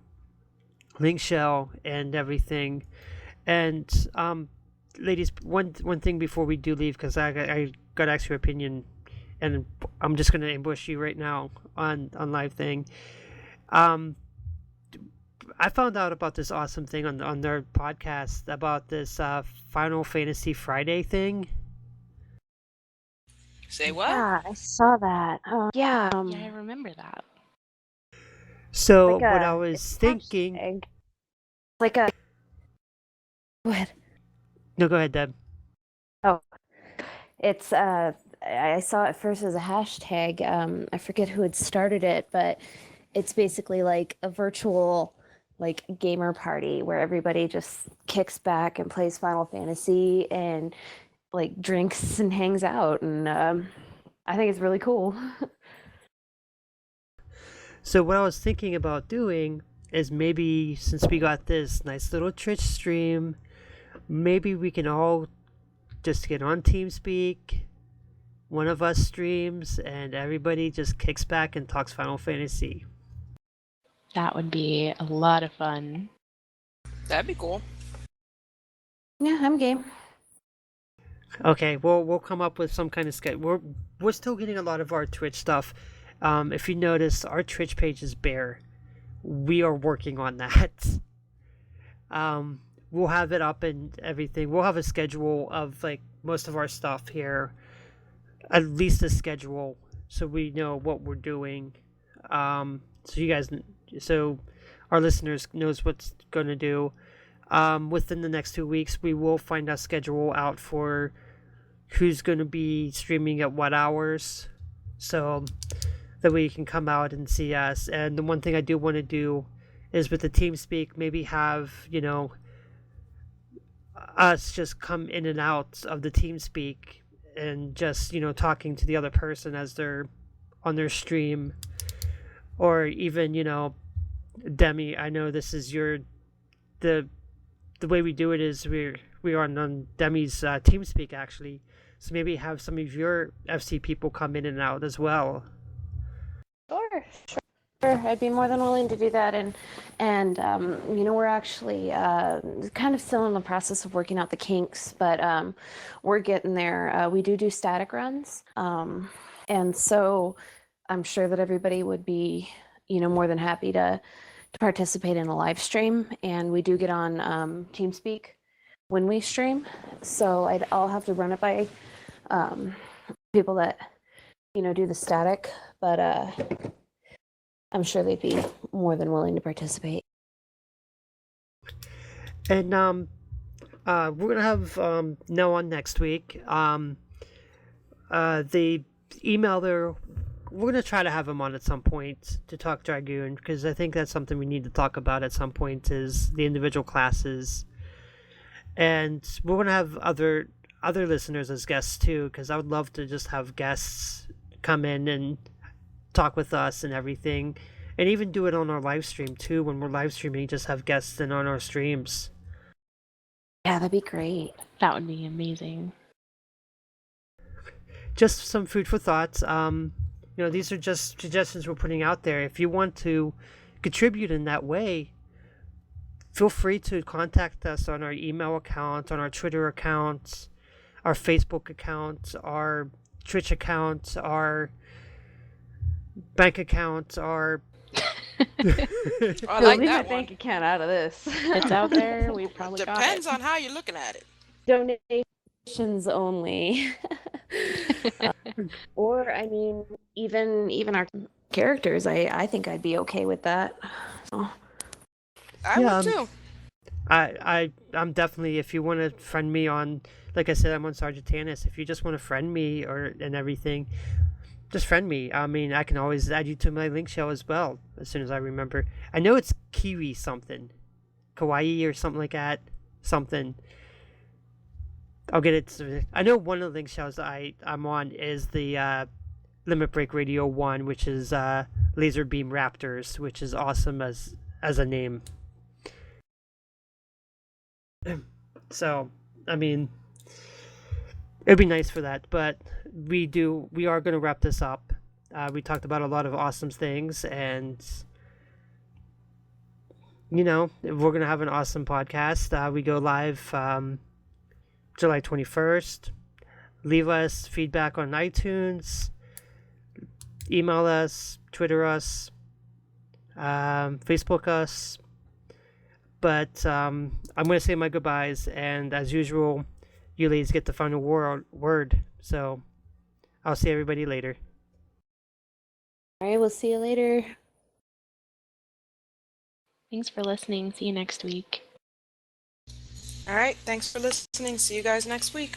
link shell, and everything. And ladies, one thing before we do leave, because I got to ask your opinion, and I'm just gonna ambush you right now on live thing. I found out about this awesome thing on their podcast about this Final Fantasy Friday thing. Say what? Yeah, I saw that. Yeah. Yeah, I remember that. So Like what I a was it's thinking. hashtag. Like a. Go ahead. No, go ahead, Deb. Oh, it's I saw it first as a hashtag. I forget who had started it, but it's basically like a virtual like gamer party where everybody just kicks back and plays Final Fantasy and like drinks and hangs out, and I think it's really cool. So what I was thinking about doing is maybe since we got this nice little Twitch stream, maybe we can all just get on TeamSpeak. One of us streams, and everybody just kicks back and talks Final Fantasy. That would be a lot of fun. That'd be cool. Yeah, I'm game. Okay, we'll come up with some kind of schedule. We're still getting a lot of our Twitch stuff. If you notice, our Twitch page is bare. We are working on that. We'll have it up and everything. We'll have a schedule of like most of our stuff here, at least a schedule, so we know what we're doing. So our listeners knows what's going to do. Within the next 2 weeks, we will find a schedule out for who's going to be streaming at what hours, so that way you can come out and see us. And the one thing I do want to do is with the TeamSpeak, maybe have, us just come in and out of the TeamSpeak and just, talking to the other person as they're on their stream. Or even, Demi, I know this is the way we do it is we are on Demi's TeamSpeak actually. So maybe have some of your FC people come in and out as well. Sure. I'd be more than willing to do that, and we're actually kind of still in the process of working out the kinks, but we're getting there. We do static runs, and so I'm sure that everybody would be, more than happy to participate in a live stream, and we do get on TeamSpeak when we stream. So I'll have to run it by people that do the static, but I'm sure they'd be more than willing to participate. And we're gonna have Noah on next week. The email there, we're gonna try to have him on at some point to talk Dragoon, because I think that's something we need to talk about at some point, is the individual classes. And we're gonna have other listeners as guests too, because I would love to just have guests come in and talk with us and everything, and even do it on our live stream too. When we're live streaming, just have guests in on our streams. Yeah, that'd be great. That would be amazing. just some food for thought. These are just suggestions we're putting out there. If you want to contribute in that way, feel free to contact us on our email account, on our Twitter account, our Facebook account, our Twitch account, our bank account, our... I Don't like leave my that one. bank account out of this. It's out there. We probably got Depends it. on how you're looking at it. Donations only. Or I mean, even our characters, I think I'd be okay with that. So, I Yeah, would too. I'm definitely, if you want to friend me on, like I said, I'm on Sergeant Tannis. If you just want to friend me and everything, just friend me. I mean, I can always add you to my link show as well, as soon as I remember. I know it's Kiwi something. Kawaii or something like that. Something. I'll get it. I know one of the link shows I'm on is the Limit Break Radio 1, which is Laser Beam Raptors, which is awesome as a name. So, I mean, it'd be nice for that, but we are going to wrap this up. We talked about a lot of awesome things, and we're going to have an awesome podcast. We go live July 21st. Leave us feedback on iTunes. Email us, Twitter us, Facebook us. But I'm going to say my goodbyes, and as usual, you ladies get the final word. So I'll see everybody later. all right, we'll see you later. Thanks for listening. See you next week. All right. Thanks for listening. See you guys next week.